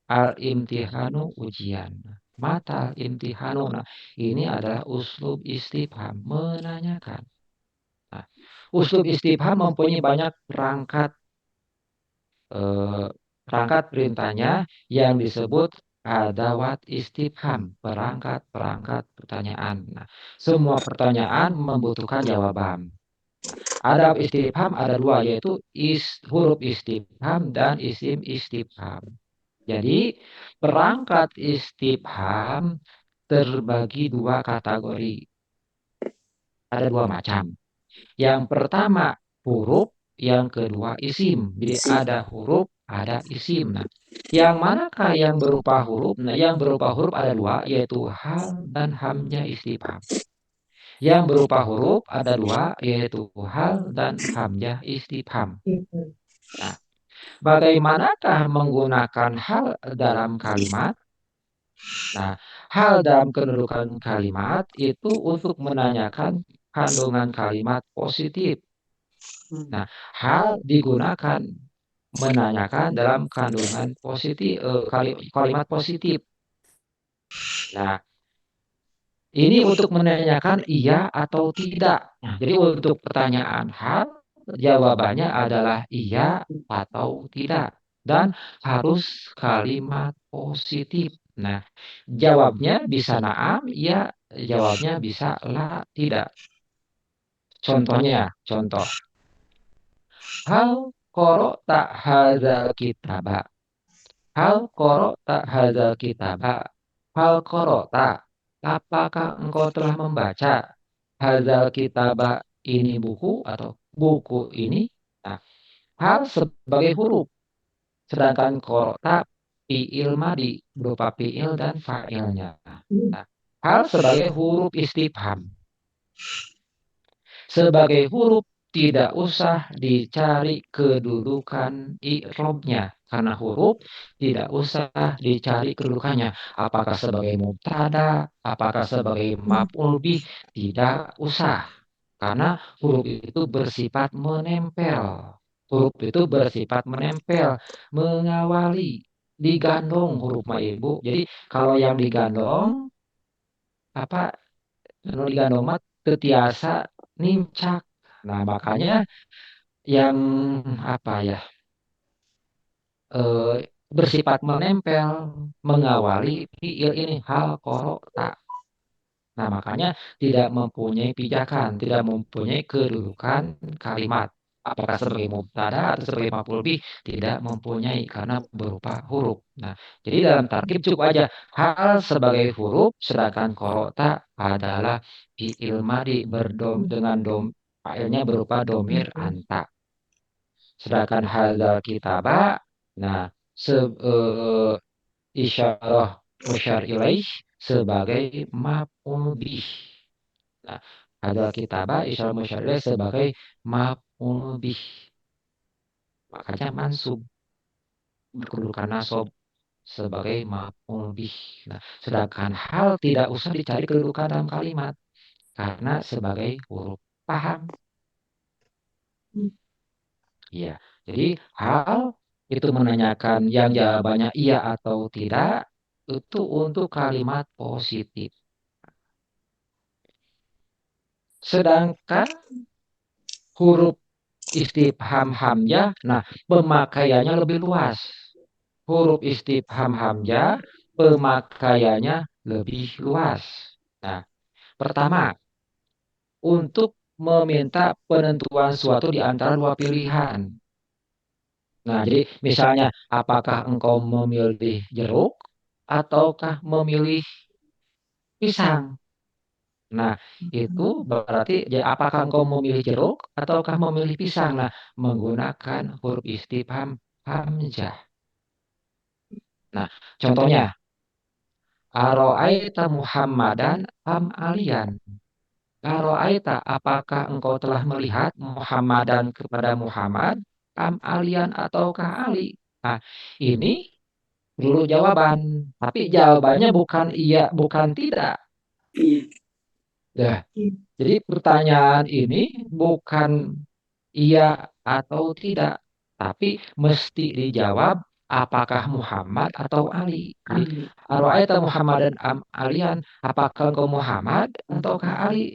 Al imtihanu ujian. Mata imtihanu. Nah, ini adalah uslub istifham, menanyakan. Nah, uslub istifham mempunyai banyak perangkat perintahnya yang disebut adawat istifham, perangkat pertanyaan. Nah, semua pertanyaan membutuhkan jawaban. Adab istifham ada dua, yaitu huruf istifham dan isim istifham. Jadi, perangkat istifham terbagi dua kategori. Ada dua macam. Yang pertama, huruf. Yang kedua, isim. Jadi, ada huruf, ada isim. Nah, yang manakah yang berupa huruf? Nah, yang berupa huruf ada dua, yaitu hal dan hamzah istifham. Yang berupa huruf ada dua, yaitu hal dan hamzah istifham. Nah, bagaimanakah menggunakan hal dalam kalimat? Nah, hal dalam kedudukan kalimat itu untuk menanyakan kandungan kalimat positif. Nah, hal digunakan menanyakan dalam kandungan positif, kalimat positif. Nah, ini untuk menanyakan iya atau tidak. Nah, jadi untuk pertanyaan hal, jawabannya adalah iya atau tidak. Dan harus kalimat positif. Nah, jawabnya bisa naam, iya, jawabnya bisa la, tidak. Contohnya, contoh. Hal qara'ta hadzal kitaba. Hal qara'ta hadzal kitaba. Hal qara'ta. Apakah engkau telah membaca hadzal kitaba ini buku atau buku ini? Nah, hal sebagai huruf. Sedangkan qara'ta fi'il madi berupa fi'il dan fa'ilnya. Nah, hal sebagai huruf istifham. Sebagai huruf tidak usah dicari kedudukan i'rabnya karena huruf tidak usah dicari kedudukannya. Apakah sebagai mubtada, apakah sebagai maf'ul bih, tidak usah. Karena huruf itu bersifat menempel. Huruf itu bersifat menempel, mengawali, digandong huruf ma ibu. Jadi kalau yang digandong apa? Kalau digandong mah tetiasa nincak. Nah, makanya yang apa ya? Bersifat menempel, mengawali fiil ini hal qara'ta. Nah, makanya tidak mempunyai pijakan, tidak mempunyai kedudukan kalimat. Apakah sebagai mubtada atau sebagai maf'ul bih, tidak mempunyai karena berupa huruf. Nah, jadi dalam tarkib cukup aja hal sebagai huruf, sedangkan qara'ta adalah fiil madi dengan fa'ilnya berupa domir anta. Sedangkan hadzal kitaba, nah isyarah musyar ilaih sebagai maf'ul bih. Nah, hadzal kitaba isyarah musyar ilaih sebagai maf'ul bih. Makanya mansub berkedudukan nasab sebagai maf'ul bih. Nah, sedangkan hal tidak usah dicari kedudukan dalam kalimat karena sebagai huruf. Paham? Iya. Jadi hal itu menanyakan yang jawabannya iya atau tidak itu untuk kalimat positif. Sedangkan huruf istifham hamzah, nah pemakaiannya lebih luas. Huruf istifham hamzah pemakaiannya lebih luas. Nah, pertama, untuk meminta penentuan suatu di antara dua pilihan. Nah, jadi misalnya apakah engkau memilih jeruk ataukah memilih pisang? Nah, itu berarti apakah engkau memilih jeruk ataukah memilih pisang? Nah, menggunakan huruf istifham hamzah. Nah, contohnya Aro'aita Muhammadan am aliyan. Aro'aita, apakah engkau telah melihat Muhammadan kepada Muhammad am aliyan ataukah Ali? Nah, ini dulu jawaban, tapi jawabannya bukan iya, bukan tidak. Nah, jadi pertanyaan ini bukan iya atau tidak, tapi mesti dijawab apakah Muhammad atau Ali. Jadi, Aro'aita Muhammadan am aliyan, apakah engkau Muhammad ataukah Ali?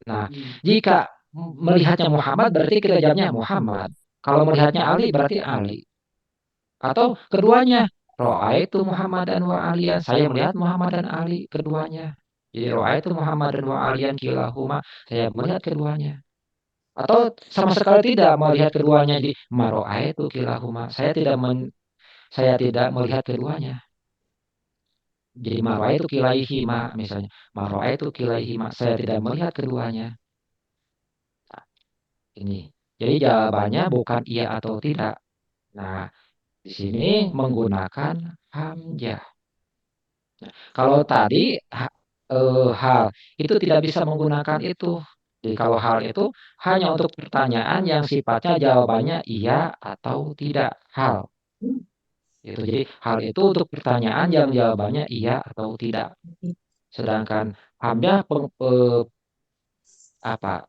Nah, jika melihatnya Muhammad berarti kita jawabnya Muhammad. Kalau melihatnya Ali berarti Ali. Atau keduanya, Ro'aitu Muhammadan wa aliyan. Saya melihat Muhammad dan Ali keduanya. Jadi Ro'aitu Muhammadan wa aliyan kilahuma. Saya melihat keduanya. Atau sama sekali tidak melihat keduanya di Maro'aitu kilahuma. Saya tidak melihat keduanya. Jadi Maro'aitu kilaihima misalnya. Maro'aitu kilaihima. Saya tidak melihat keduanya. Nah, ini. Jadi jawabannya bukan iya atau tidak. Nah, di sini menggunakan hamzah. Nah, kalau tadi hal itu tidak bisa menggunakan itu. Jadi kalau hal itu hanya untuk pertanyaan yang sifatnya jawabannya iya atau tidak. Hal. Itu jadi hal itu untuk pertanyaan yang jawabannya iya atau tidak. Sedangkan hamzah apa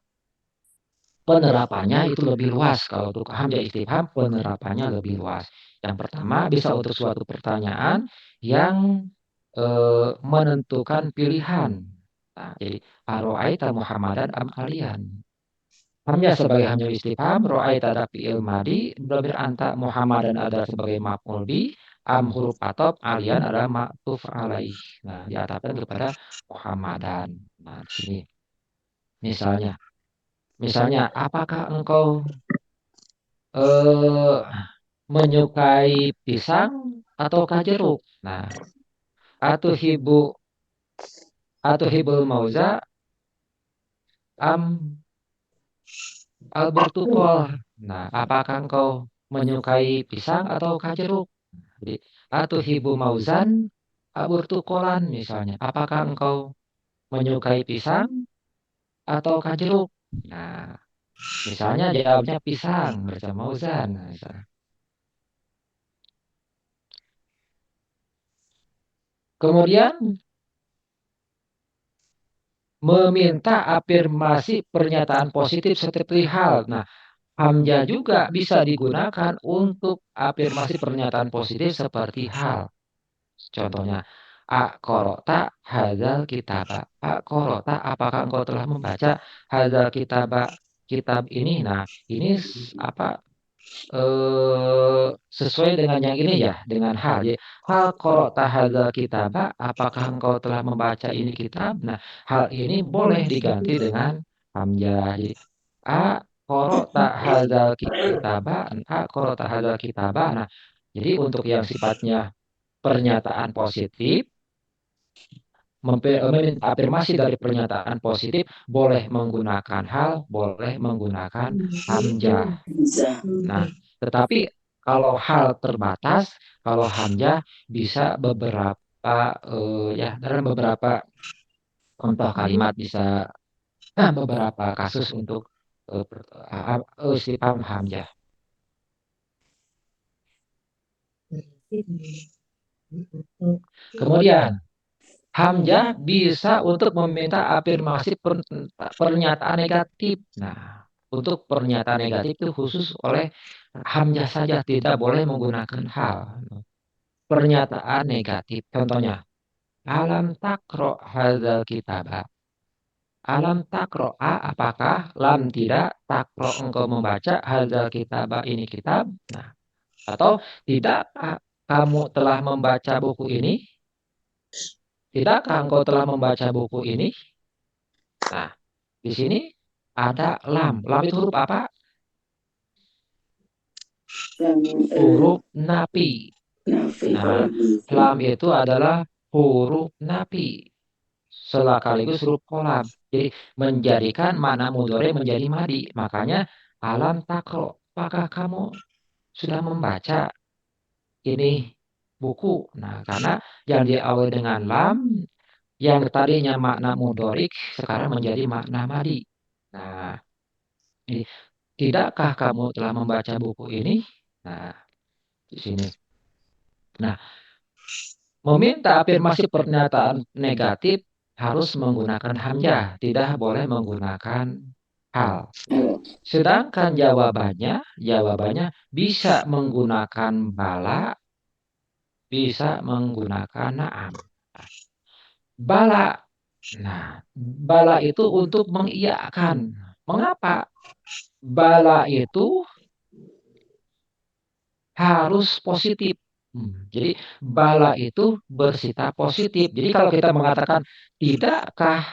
penerapannya itu lebih luas. Kalau untuk hamzah istifham penerapannya lebih luas. Yang pertama bisa untuk suatu pertanyaan yang menentukan pilihan. Nah, jadi aro'aita Muhammadan am aliyan. Hamzah sebagai hamzah istifham, ro'aita ada fi'il madi, dhamir anta Muhammadan adalah sebagai maf'ul bi, am huruf atop, aliyan adalah ma'tuf alaih. Nah, diatapkan kepada Muhammadan. Nah, di sini misalnya apakah engkau eh menyukai pisang ataukah jeruk? Nah, atuhibul mauza am albertukol. Nah, apakah engkau menyukai pisang ataukah jeruk? Jadi, atuhibu mauzan aburtukolan misalnya. Apakah engkau menyukai pisang ataukah jeruk? Nah, misalnya jawabnya pisang bersama mauzan. Misalnya. Kemudian meminta afirmasi pernyataan positif seperti hal. Nah, hamzah juga bisa digunakan untuk afirmasi pernyataan positif seperti hal. Contohnya, aqra'ta hadzal kitaba. Aqra'ta, apakah engkau telah membaca hadzal kitaba, kitab ini? Nah, ini sesuai dengan yang ini ya, dengan hal. Jadi, hal qara'ta hadzal kitaba, apakah engkau telah membaca ini kitab? Nah, hal ini boleh diganti dengan hamzah. Jadi, qara'ta hadzal kitaba, qara'ta hadzal kitaba. Nah, jadi untuk yang sifatnya pernyataan positif, meminta afirmasi dari pernyataan positif, boleh menggunakan hal, boleh menggunakan hamzah. Nah, tetapi kalau hal terbatas, kalau hamzah bisa beberapa ya dalam beberapa contoh kalimat bisa beberapa kasus untuk istifham hamzah. Kemudian hamzah bisa untuk meminta afirmasi pernyataan negatif. Nah, untuk pernyataan negatif itu khusus oleh hamzah saja, tidak boleh menggunakan hal. Pernyataan negatif, contohnya, alam takro hadzal kitaba. Alam takro, apakah? Lam tidak, takro engkau membaca, hadzal kitaba ini kitab. Nah, atau tidak kamu telah membaca buku ini? Tidakkah engkau telah membaca buku ini? Nah, di sini ada lam. Lam itu huruf apa? Huruf nafi. Nah, lam itu adalah huruf nafi. Sekaligus huruf kolam. Jadi menjadikan makna mudhari menjadi madi. Makanya alam takro. Apakah kamu sudah membaca ini buku? Nah, karena yang diawali dengan lam, yang tadinya makna mudhorik sekarang menjadi makna madi. Nah, ini, tidakkah kamu telah membaca buku ini? Nah, di sini. Nah, meminta afirmasi pernyataan negatif harus menggunakan hamzah, tidak boleh menggunakan hal. Sedangkan jawabannya bisa menggunakan bala, bisa menggunakan na'am. Bala. Nah, bala itu untuk mengiyakan. Mengapa? Bala itu harus positif. Jadi bala itu bersifat positif. Jadi kalau kita mengatakan tidakkah,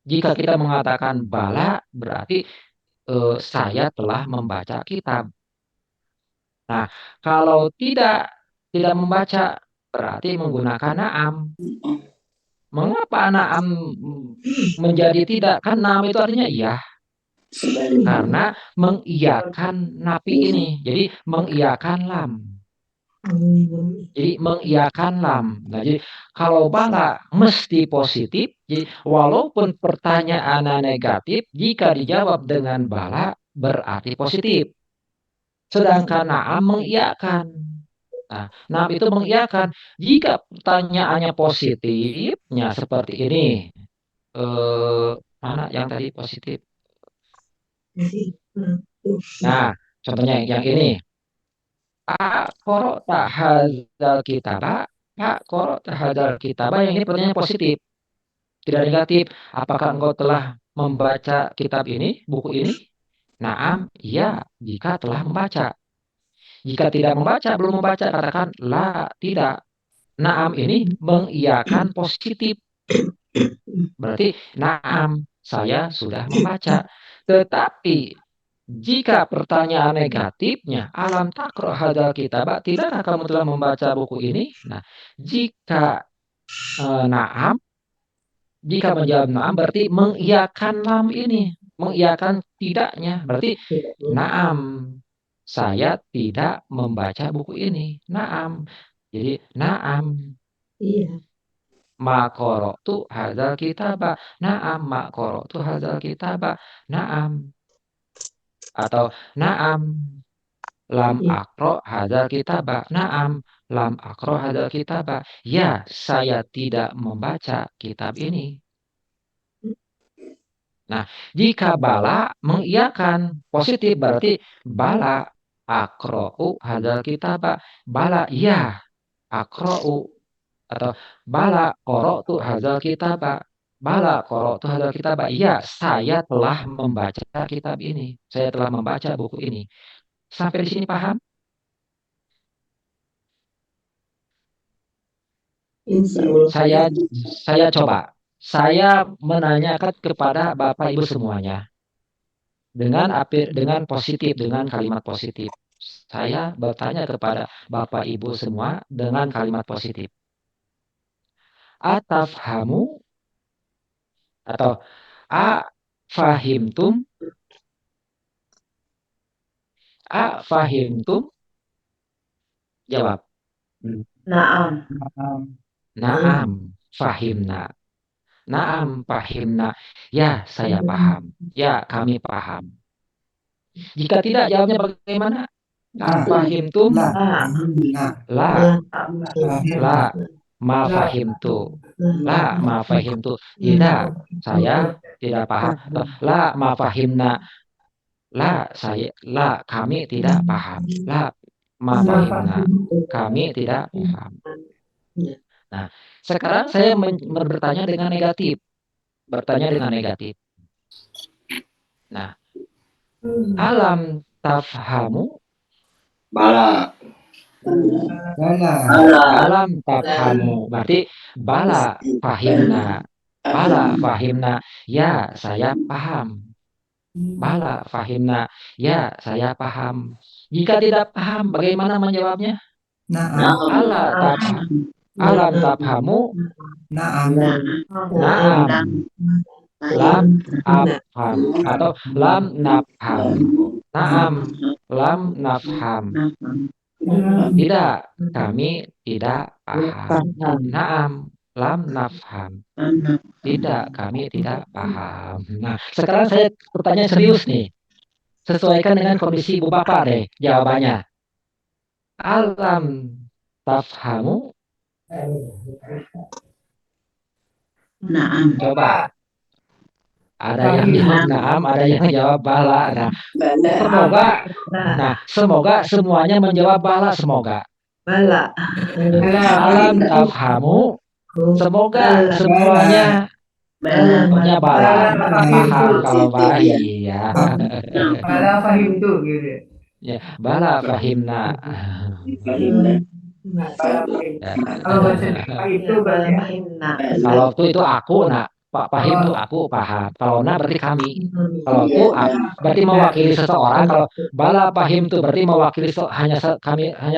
jika kita mengatakan bala berarti saya telah membaca kitab. Nah, kalau tidak membaca berarti menggunakan na'am. Mengapa na'am menjadi tidak? Kan na'am itu artinya iya. Karena mengiyakan nafi ini. Jadi mengiyakan lam. Jadi mengiyakan lam. Nah, jadi kalau bala mesti positif. Jadi walaupun pertanyaannya negatif, jika dijawab dengan bala berarti positif. Sedangkan na'am mengiyakan. Nah, na'am itu mengiyakan. Jika pertanyaannya positifnya seperti ini. Mana yang tadi positif? Nah, contohnya yang ini. Pak qara'ta hadzal kitaba. Pak qara'ta hadzal kitaba, yang ini pertanyaan positif, tidak negatif. Apakah engkau telah membaca kitab ini, buku ini? Naam, iya, jika telah membaca. Jika tidak membaca, belum membaca, katakan la, tidak. Naam ini mengiyakan positif. Berarti naam, saya sudah membaca. Tetapi jika pertanyaan negatifnya, alam taqra hadzal kitab, tidakkah kamu telah membaca buku ini? Nah, jika naam, jika menjawab naam berarti mengiyakan lam ini, mengiyakan tidaknya. Berarti naam, saya tidak membaca buku ini. Naam. Jadi naam. Ma qara'tu hadzal kitaba. Naam, ma qara'tu hadzal kitaba. Naam. Atau naam, lam aqra hadzal kitaba. Naam, lam aqra hadzal kitaba. Ya, saya tidak membaca kitab ini. Nah, jika bala mengiyakan positif berarti bala aqra'u hadzal kitaba. Bala, ya, aqra'u. Atau bala qara'tu hadzal kitaba. Bala qara'tu hadzal kitaba. Ya, saya telah membaca kitab ini. Saya telah membaca buku ini. Sampai di sini paham? Saya coba. Saya menanyakan kepada Bapak Ibu semuanya dengan positif, dengan kalimat positif. Saya bertanya kepada Bapak Ibu semua dengan kalimat positif. Atafhamu atau fahimtum? Fahimtum? Jawab. Naam. Naam, fahimna. Naam, fahimna. Ya, saya paham. Ya, kami paham. Jika tidak, jawabnya bagaimana? Fahimtum? La. Ma fahimtu. La, ma fahimtu. Tidak, saya tidak paham. La, ma fahimna. La, kami tidak paham. La, ma fahimna. Kami tidak paham. Nah, sekarang saya bertanya dengan negatif. Nah, alam tafhamu? Bala. Alam tafhamu. Berarti bala fahimna. Bala fahimna. Ya, saya paham. Bala fahimna. Ya, saya paham. Jika tidak paham, bagaimana menjawabnya? Alam tafhamu? Naam. Lam afham atau lam nafham. Naam, lam nafham. Tidak, kami tidak paham. Naam, lam nafham. Tidak, kami tidak paham. Nah, sekarang saya pertanyaan serius nih. Sesuaikan dengan kondisi ibu bapak deh jawabannya. Alam tafhamu? Naam. Coba. Ada yang jawab naam, ada yang jawab bala. Nah, semoga semuanya menjawab bala, semoga. Bala. Alam tafhamu? Semoga semuanya punya bala. Paham kalau baik ya. Bala fahim tuh gitu. Ya, bala fahimna. Kalau bahasa Jepang itu berarti Kalau itu aku, nak. Pak Fahim itu aku paham. Kalau na berarti kami. Kalau itu berarti mewakili seseorang. Kalau bala Fahim itu berarti mewakili hanya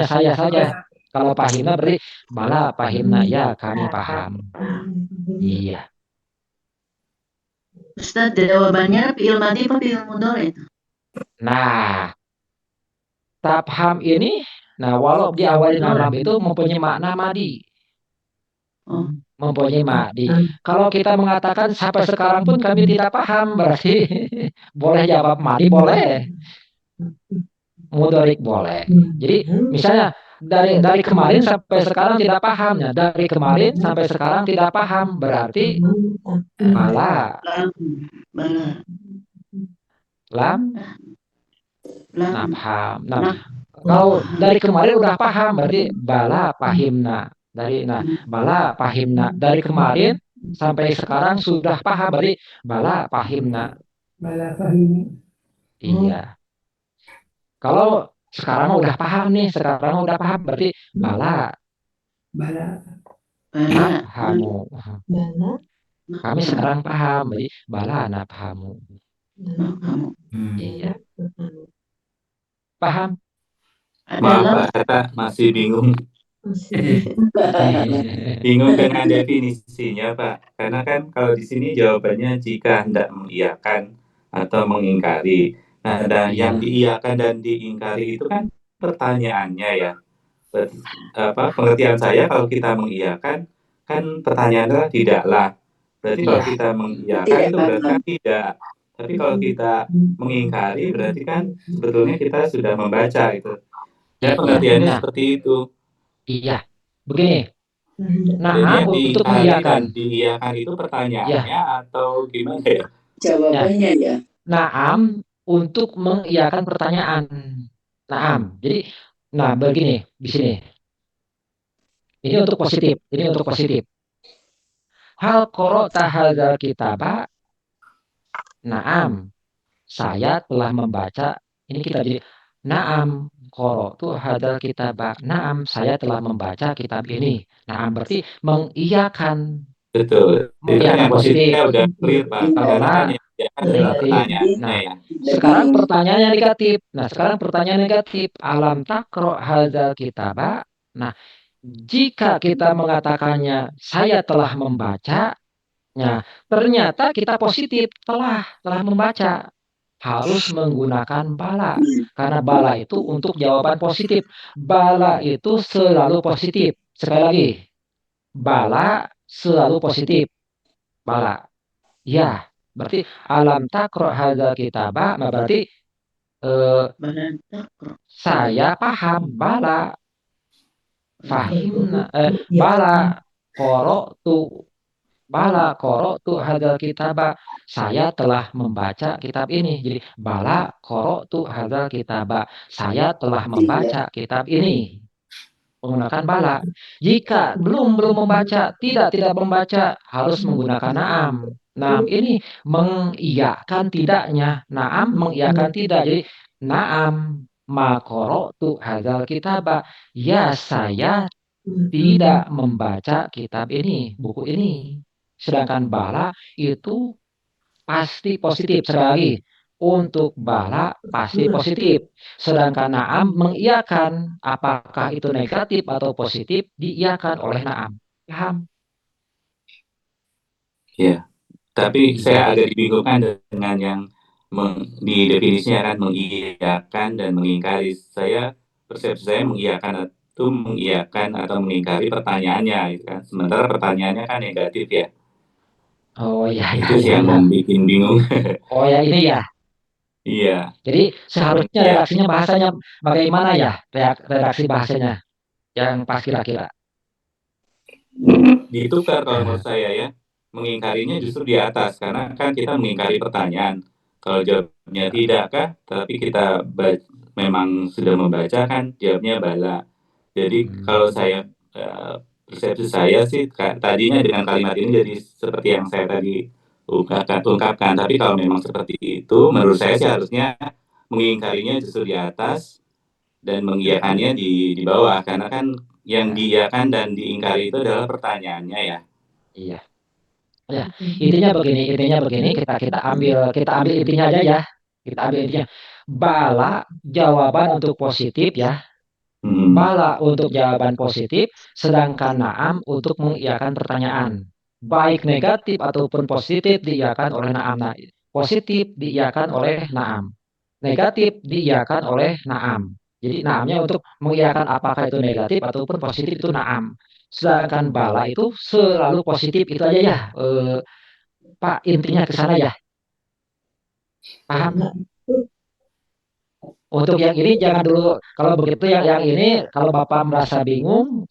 saya saja. Kalau Fahimna berarti bala Fahimna, ya kami paham. Iya. Ustaz, jawabannya fi'il madhi apa fi'il mudhari? Nah, tafham ini, walau diawali lam itu mempunyai makna madi. Mempunyai madi. Kalau kita mengatakan sampai sekarang pun kami tidak paham, berarti boleh jawab madi, boleh. Mudhorik boleh. Jadi misalnya dari kemarin sampai sekarang tidak pahamnya. Dari kemarin sampai sekarang tidak paham. Berarti bala, Bala. lam, Lam. nafham. Nah, kalau dari kemarin udah paham berarti bala pahimna. Bala pahimna. Dari kemarin sampai sekarang sudah paham berarti bala pahimna. Bala fahimi. Iya. Kalau sekarang udah paham nih, sekarang udah paham berarti bala Bala. nafhamu. Bala. Kami sekarang paham, berarti bala nafhamu. Iya. Paham? Maaf Pak Hatta, masih bingung. Bingung dengan definisinya Pak. Karena kan kalau di sini jawabannya jika hendak mengiyakan atau mengingkari. Nah, yang diiyakan dan diingkari itu kan pertanyaannya ya. Pengertian saya kalau kita mengiyakan kan pertanyaannya tidaklah. Berarti kalau kita mengiyakan itu berarti kan tidak. Tapi kalau kita mengingkari berarti kan sebetulnya kita sudah membaca itu. Ya pengertiannya seperti itu. Iya. Begini. Jadi yang untuk diingkari mengiyakan. dan diiyakan itu pertanyaannya atau gimana ya? Jawabannya ya. Naam untuk mengiyakan pertanyaan. Naam. Jadi, begini di sini. Ini untuk positif. Hal qara'ta hadzal kitaba? Naam. Saya telah membaca. Ini kita jadi naam qara'tu hadzal kitaba. Naam, saya telah membaca kitab ini. Naam berarti mengiyakan. Betul. Mengiyakan yang positif. Udah clear Pak. Karena kan yang adalah pertanyaannya ya. Sekarang pertanyaannya negatif. Sekarang pertanyaan negatif. Alam taqra hadzal kitaba? Nah, jika kita mengatakannya saya telah membaca, ternyata kita positif telah membaca. Harus menggunakan bala. Karena bala itu untuk jawaban positif. Bala itu selalu positif. Sekali lagi. Bala selalu positif. Bala. Ya, berarti alam taqra hadzal kitaba, berarti saya paham bala. Fahimna bala qara'tu hadzal kitaba. Saya telah membaca kitab ini. Jadi bala qara'tu hadzal kitaba. Saya telah membaca kitab ini. Menggunakan bala. Jika belum membaca, tidak membaca, harus menggunakan naam. Naam ini mengiyakan tidaknya. Naam mengiyakan tidak. Jadi naam ma qara'tu hadzal kitaba. Ya, saya tidak membaca kitab ini, buku ini. Sedangkan bala itu pasti positif. Sekali lagi, untuk bala pasti positif. Sedangkan naam mengiyakan. Apakah itu negatif atau positif, diiyakan oleh naam. Paham? Ya, tapi saya agak dibingungkan dengan yang di definisinya kan mengiyakan dan mengingkari. Persepsi saya mengiyakan itu mengiyakan atau mengingkari pertanyaannya, gitu kan. Sementara pertanyaannya kan negatif ya. Oh ya, itu sih yang membuat bingung. Oh ya, ini ya. Iya. Jadi seharusnya redaksinya bahasanya bagaimana ya? Redaksi bahasanya yang pas kira-kira. Ditukar kalau menurut saya ya. Mengingkarinya justru di atas karena kan kita mengingkari pertanyaan. Kalau jawabnya tidak kah, tapi kita memang sudah membaca kan jawabnya bala. Jadi kalau saya persepsi saya sih tadinya dengan kalimat ini jadi seperti yang saya tadi ungkapkan. Tapi kalau memang seperti itu, menurut saya sih harusnya mengingkarinya justru di atas dan mengiyakannya di bawah. Karena kan yang diiyakan dan diingkari itu adalah pertanyaannya ya. Iya. Ya, intinya begini, kita ambil intinya aja ya. Kita ambil intinya. Bala jawaban untuk positif ya. Bala untuk jawaban positif, sedangkan naam untuk mengiyakan pertanyaan. Baik negatif ataupun positif diiyakan oleh naam. Nah, positif diiyakan oleh naam. Negatif diiyakan oleh naam. Jadi naamnya untuk mengiyakan apakah itu negatif ataupun positif itu naam. Sedangkan bala itu selalu positif, itu aja ya. Pak, intinya ke sana ya. Paham? Untuk yang ini jangan dulu, kalau begitu yang ini kalau Bapak merasa bingung,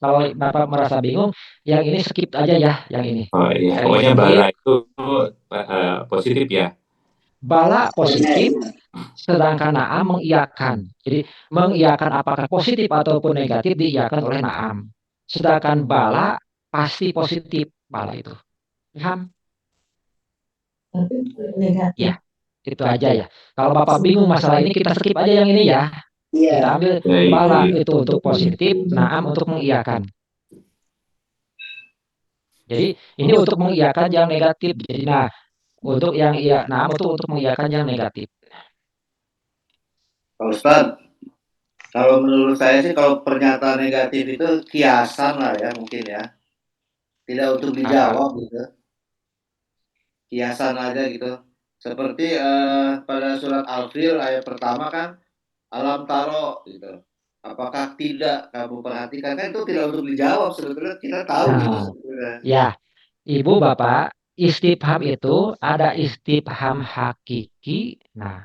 yang ini skip aja ya, yang ini. Oh iya, Yang pokoknya skip. bala itu positif ya. Bala positif, sedangkan naam mengiyakan. Jadi mengiyakan apakah positif ataupun negatif diiyakan oleh naam. Sedangkan bala pasti positif, bala itu. Paham? Tapi negatif. Ya, itu aja ya. Kalau Bapak bingung masalah ini kita skip aja yang ini ya. Iya. Kita ambil Baik, bala baik. itu untuk positif, naam untuk mengiyakan. Jadi ini untuk mengiyakan yang negatif. Jadi nah, untuk yang iya, naam itu untuk mengiyakan yang negatif. Pak Ustadz, kalau menurut saya sih kalau pernyataan negatif itu kiasan lah ya mungkin ya. Tidak untuk dijawab gitu. Kiasan aja gitu. Seperti pada surat Al-Fil ayat pertama kan alam taro gitu. Apakah tidak kamu perhatikan kan itu tidak untuk dijawab sebetulnya kita tahu gitu Nah, sebetulnya. ya, Ibu Bapak, istifham itu ada istifham hakiki. Nah,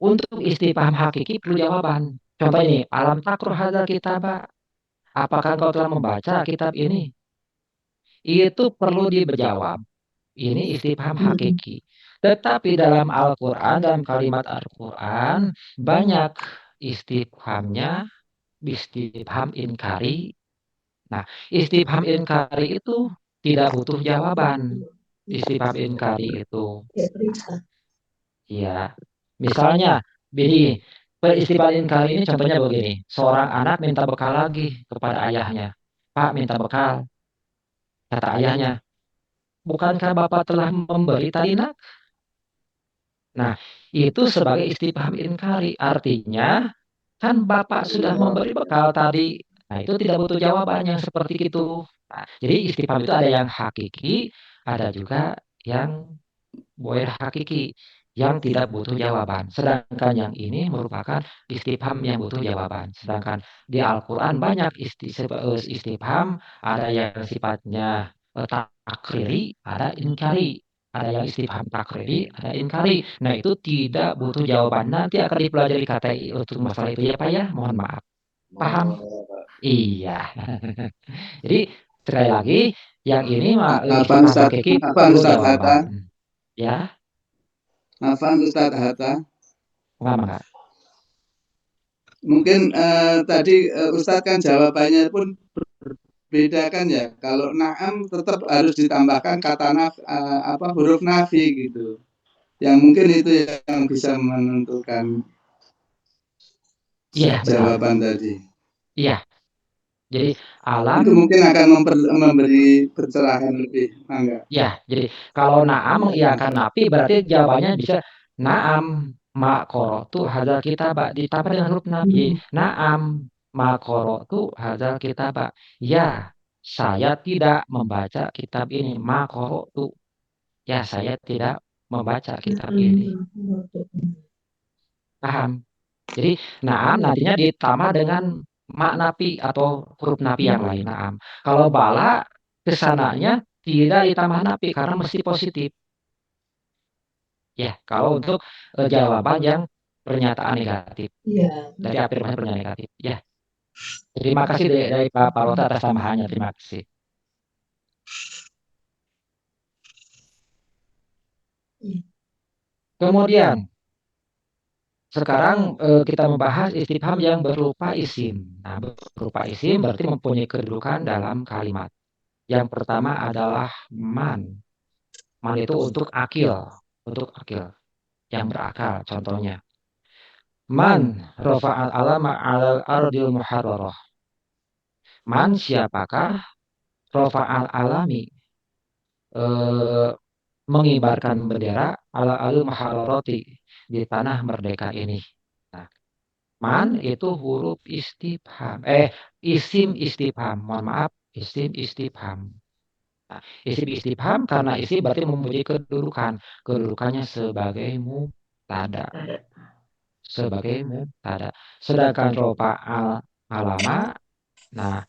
untuk istifham hakiki perlu jawaban. Contoh ini, alam takruh hadzal kitab. Apakah kau telah membaca kitab ini? Itu perlu dijawab. Ini istifham hakiki. Tetapi dalam Al-Quran, dalam kalimat Al-Quran, banyak istifhamnya, istifham inkari. Nah, istifham inkari itu tidak butuh jawaban. Istifham inkari itu. Ya, misalnya, begini, istifham inkari ini contohnya begini. Seorang anak minta bekal lagi kepada ayahnya. Pak, minta bekal. Kata ayahnya, bukankah Bapak telah memberi tadi nak? Nah, itu sebagai istifham inkari. Artinya, kan Bapak sudah memberi bekal tadi. Nah, itu tidak butuh jawaban yang seperti itu. Nah, jadi istifham itu ada yang hakiki, ada juga yang bukan hakiki, yang tidak butuh jawaban. Sedangkan yang ini merupakan istifham yang butuh jawaban. Sedangkan di Al-Quran banyak istifham, ada yang sifatnya takriri, ada inkari. Ada yang istifham takriri, ada inkari. Nah, itu tidak butuh jawaban. Nanti akan dipelajari KTI untuk masalah itu ya Pak ya. Mohon maaf. Paham? Iya. Jadi sekali lagi, yang ini istifham hakiki perlu jawaban. Ya, Afan Ustadz Hatta. enggak. Mungkin tadi Ustadz kan jawabannya pun berbeda kan ya. Kalau naam tetap harus ditambahkan kata huruf nafi gitu. Yang mungkin itu yang bisa menentukan jawaban tadi. Iya. Jadi alam itu mungkin akan memberi pencerahan lebih, enggak? Ya, jadi kalau naam mengiyakan nafi berarti jawabannya bisa naam ma qara'tu hadzal kitaba ditambah dengan huruf nafi. Naam ma qara'tu hadzal kitaba. Ya, saya tidak membaca kitab ini. Ma qara'tu. Ya, saya tidak membaca kitab ini. Paham? Jadi naam nantinya ditambah dengan ma nafi atau huruf nafi yang lain. Naam. Kalau bala kesananya tidak ditambah nafi karena mesti positif. Ya, kalau untuk jawaban yang pernyataan negatif. Dari afirmasi pernyataan negatif. Ya. Terima kasih dari Pak Palota atas tambahannya. Terima kasih. Kemudian sekarang kita membahas istifham yang berupa isim. Nah, berupa isim berarti mempunyai kedudukan dalam kalimat. Yang pertama adalah man. Man itu untuk akil, yang berakal contohnya. Man rafa'al alama 'alal ardil muharrarah. Man siapakah rafa'al alami mengibarkan bendera ala al muharrarati di tanah merdeka ini. Nah, man itu huruf istifham. Isim istifham. Mohon maaf, isim istifham. Nah, isim istifham karena isim berarti mempunyai kedudukan. Kedudukannya sebagai mubtada. Sedangkan rafa'al alama, nah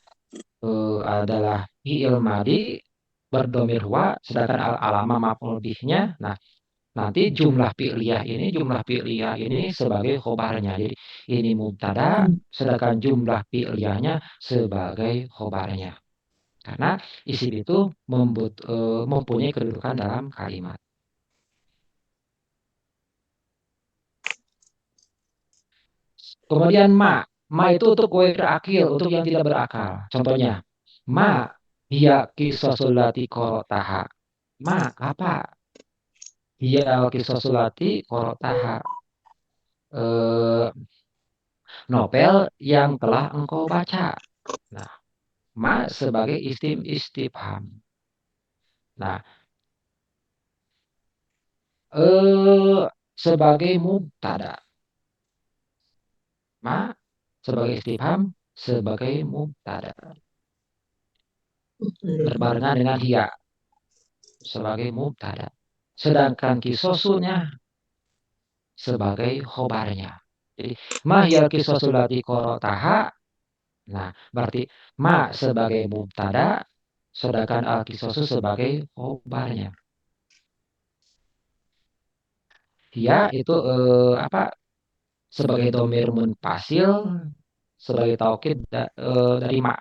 adalah fi'il madi berdomir huwa, sedangkan al alama maf'ul bihnya. Nah, nanti jumlah fi'liyah ini sebagai khobarnya. Jadi ini mubtada, sedangkan jumlah fi'liyahnya sebagai khobarnya. Karena isim itu mempunyai kedudukan dalam kalimat. Kemudian ma itu untuk ghair akil, untuk yang tidak berakal. Contohnya, ma hiya qisasul lati qara'taha. Ma apa? Hiya qisasul lati qara'taha. Novel yang telah engkau baca. Nah, ma sebagai isim istifham. Nah, sebagai mubtada. Ma sebagai istifham, sebagai mubtada. Berbarengan dengan hiya sebagai mubtada. Sedangkan kisosunya sebagai khobarnya. Jadi ma hiya qisasul lati qara'taha. Nah, berarti ma sebagai mubtada, sedangkan al-qisasu sebagai khobarnya. Hiya itu sebagai dhamir munfasil, sebagai taukid dari ma.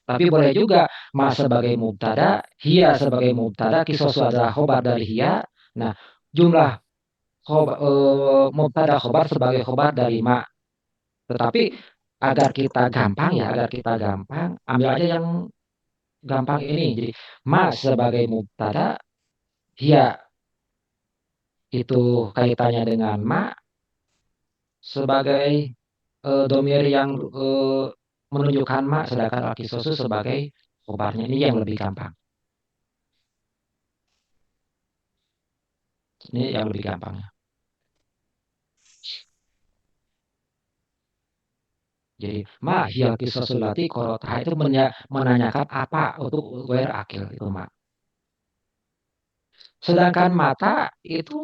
Tapi boleh juga ma sebagai mubtada, hiya sebagai mubtada, qisasu adalah khobar dari hiya. Nah, jumlah mubtada khobar sebagai khobar dari ma. Tetapi agar kita gampang, ambil aja yang gampang ini. Jadi ma sebagai mubtada, hiya itu kaitannya dengan ma sebagai dhamir yang menunjukkan ma, sedangkan al-qisasu sebagai khobarnya. Ini yang lebih gampang. Ini yang lebih gampang. Jadi ma hiya qisasul lati qara'taha itu menanyakan apa untuk ghair akil itu ma. Sedangkan mata itu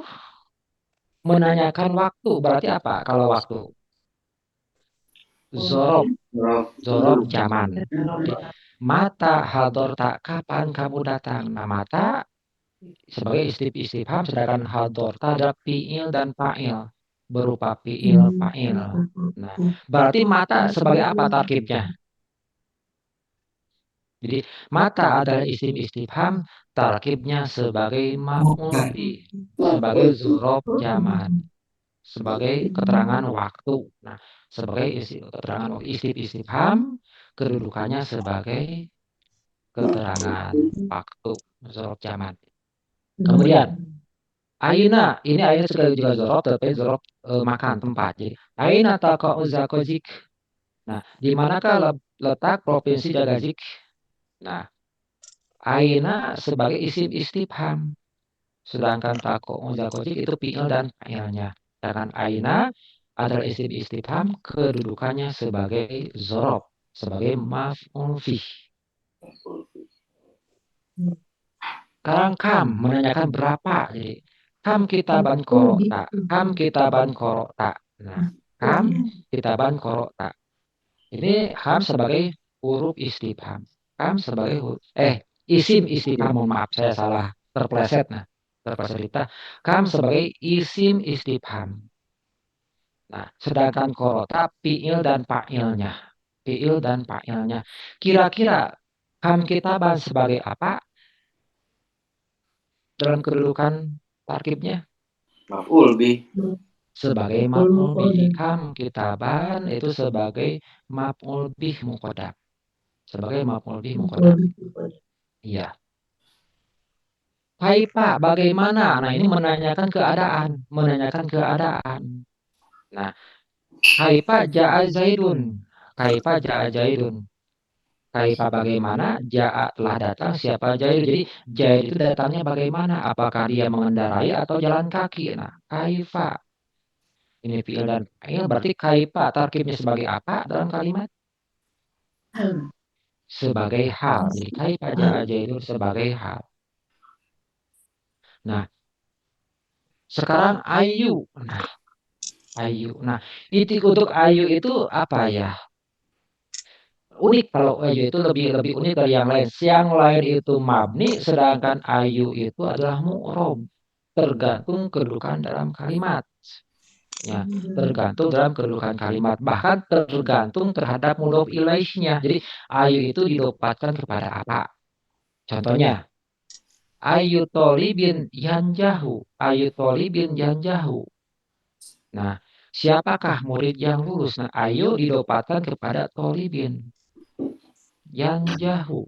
menanyakan waktu. Berarti apa kalau waktu? Zorob zaman. Jadi, mata hadorta, kapan kamu datang? Nah, mata sebagai istifham, sedangkan hadorta adalah fi'il dan fa'il, berupa fi'il fa'il. Nah, berarti mata sebagai apa tarkibnya? Jadi mata adalah isim istifham, tarkibnya sebagai maf'ul bih, sebagai zorob zaman, sebagai keterangan waktu. Nah, sebagai keterangan isim istifham, kedudukannya sebagai keterangan waktu, zorob zaman. Kemudian aina, ini aina sekali juga zorob, tapi zorob makan tempat. Jadi aina taqa'u Zaqazik. Nah, di manakah letak provinsi Zaqazik? Nah, aina sebagai isim istifham. Sedangkan taqa'u Zaqazik itu fi'il dan fa'ilnya. Sedangkan aina adalah isim istifham, kedudukannya sebagai zorob, sebagai maf'ul bih. Sekarang kam menanyakan berapa. Jadi kam kitaban qara'ta, kam kitaban qara'ta. Nah, kam kitaban qara'ta. Ini kam sebagai huruf istifham. Kam sebagai isim istifham. Mohon maaf, saya salah terpleset. Nah, terpleset. Kam sebagai isim istifham. Nah, sedangkan qara'ta fi'il dan fa'ilnya. Fi'il dan fa'ilnya. Kira-kira kam kitaban sebagai apa? Dalam kedudukan tarkibnya Maf'ul bih. sebagai maf'ul bih. Kam kitaban itu sebagai maf'ul bih muqaddam. Sebagai maf'ul bih muqaddam. Iya. Kaifa bagaimana? Nah, ini menanyakan keadaan, Nah, kaifa ja'a Zaidun. Kaifa ja'a Zaidun. Kaifa bagaimana, ja'a telah datang, siapa Jaid. Jadi Jaid itu datangnya bagaimana? Apakah dia mengendarai atau jalan kaki? Nah, kaifa. Ini fi'il dan fa'il, berarti kaifa tarkibnya sebagai apa dalam kalimat? Sebagai hal. Jadi kaifa ja'a Zaidun sebagai hal. Nah, sekarang ayu. Nah, ayu. Nah, untuk ayu itu apa ya? Unik, kalau ayu itu lebih unik dari yang lain. Yang lain itu mabni, sedangkan ayu itu adalah mu'rob. tergantung kedudukan dalam kalimat. Ya, tergantung dalam kedudukan kalimat, bahkan tergantung terhadap mudhof ilaihnya. Jadi ayu itu didopatkan kepada apa? Contohnya, ayu tolibin yanjahu, ayu tolibin yanjahu. Nah, siapakah murid yang lulus? Nah, ayu didopatkan kepada tolibin yanjahu.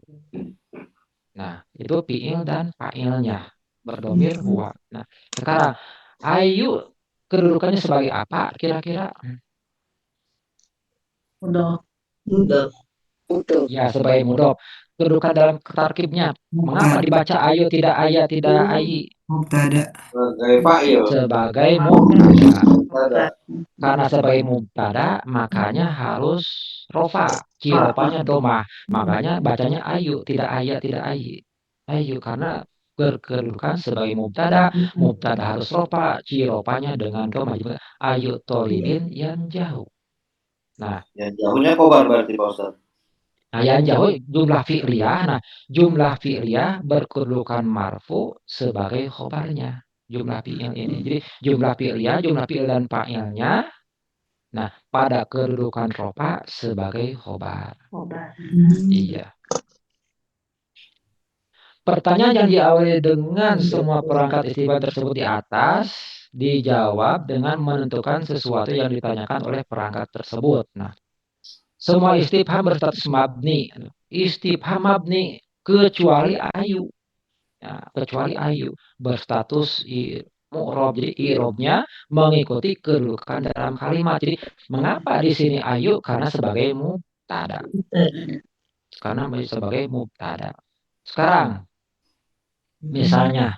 Nah, itu fiil dan fa'ilnya berdomir huwa. Nah, sekarang ayu kedudukannya sebagai apa kira-kira? Udah. Ya, sebagai mudhof. Kedudukan dalam tarkibnya. Mengapa dibaca ayu tidak ayat tidak ayi? Mubtada. Sebagai fa'il. Sebagai mubtada. Ada. Karena sebagai mubtada, makanya harus rofa. Ropanya domah. Makanya bacanya ayu, tidak ayat, tidak ayi. Ayu, karena berkedudukan sebagai mubtada. Mubtada harus rofa. Ropanya dengan domah. Juga ayu tolibin yang jauh. Nah, Yang jauhnya kobar berarti Pak Ustaz. Nah, yang jauh jumlah fi'liyah. Nah, jumlah fi'liyah berkedudukan marfu sebagai khobarnya. Jumlah fi'il ini. Jadi jumlah fi'liyah, jumlah fi'il dan fa'ilnya. Nah, pada kedudukan rofa sebagai khobar. Iya. Pertanyaan yang diawali dengan semua perangkat istifham tersebut di atas dijawab dengan menentukan sesuatu yang ditanyakan oleh perangkat tersebut. Nah, semua istifham berstatus mabni. Istifham mabni kecuali ayu. Ya, kecuali ayu berstatus mu'rob. Jadi i'robnya mengikuti kedudukan dalam kalimat. Jadi mengapa di sini ayu? Karena sebagai mubtada. Karena sebagai mubtada. Sekarang misalnya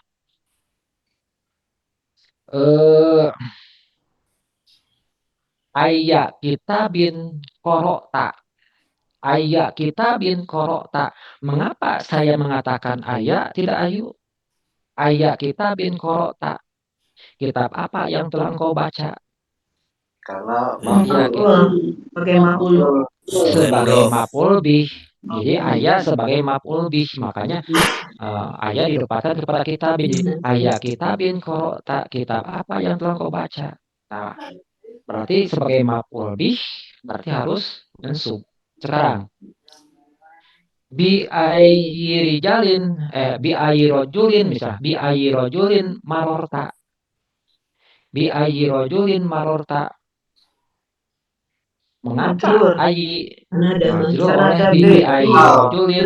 ayya kitabin korokta. Ayya kitabin korokta. Mengapa saya mengatakan ayya tidak ayu? Ayya kitabin korokta. Kitab apa yang telah engkau baca? Karena Iya, Pakai maf'ul. sebagai maf'ul bih. Jadi ayya sebagai maf'ul bih. Makanya ayya didapatkan kepada kitabin. Jadi ayya kitabin korokta. Kitab apa yang telah engkau baca? Nah, berarti sebagai maf'ul bih berarti harus mensub. Sekarang bi ayyi rojulin misalnya bi ayyi rojulin marorta. Bi ayyi rojulin marorta. Mengapa ayyi majrur oleh bi ayyi rojulin?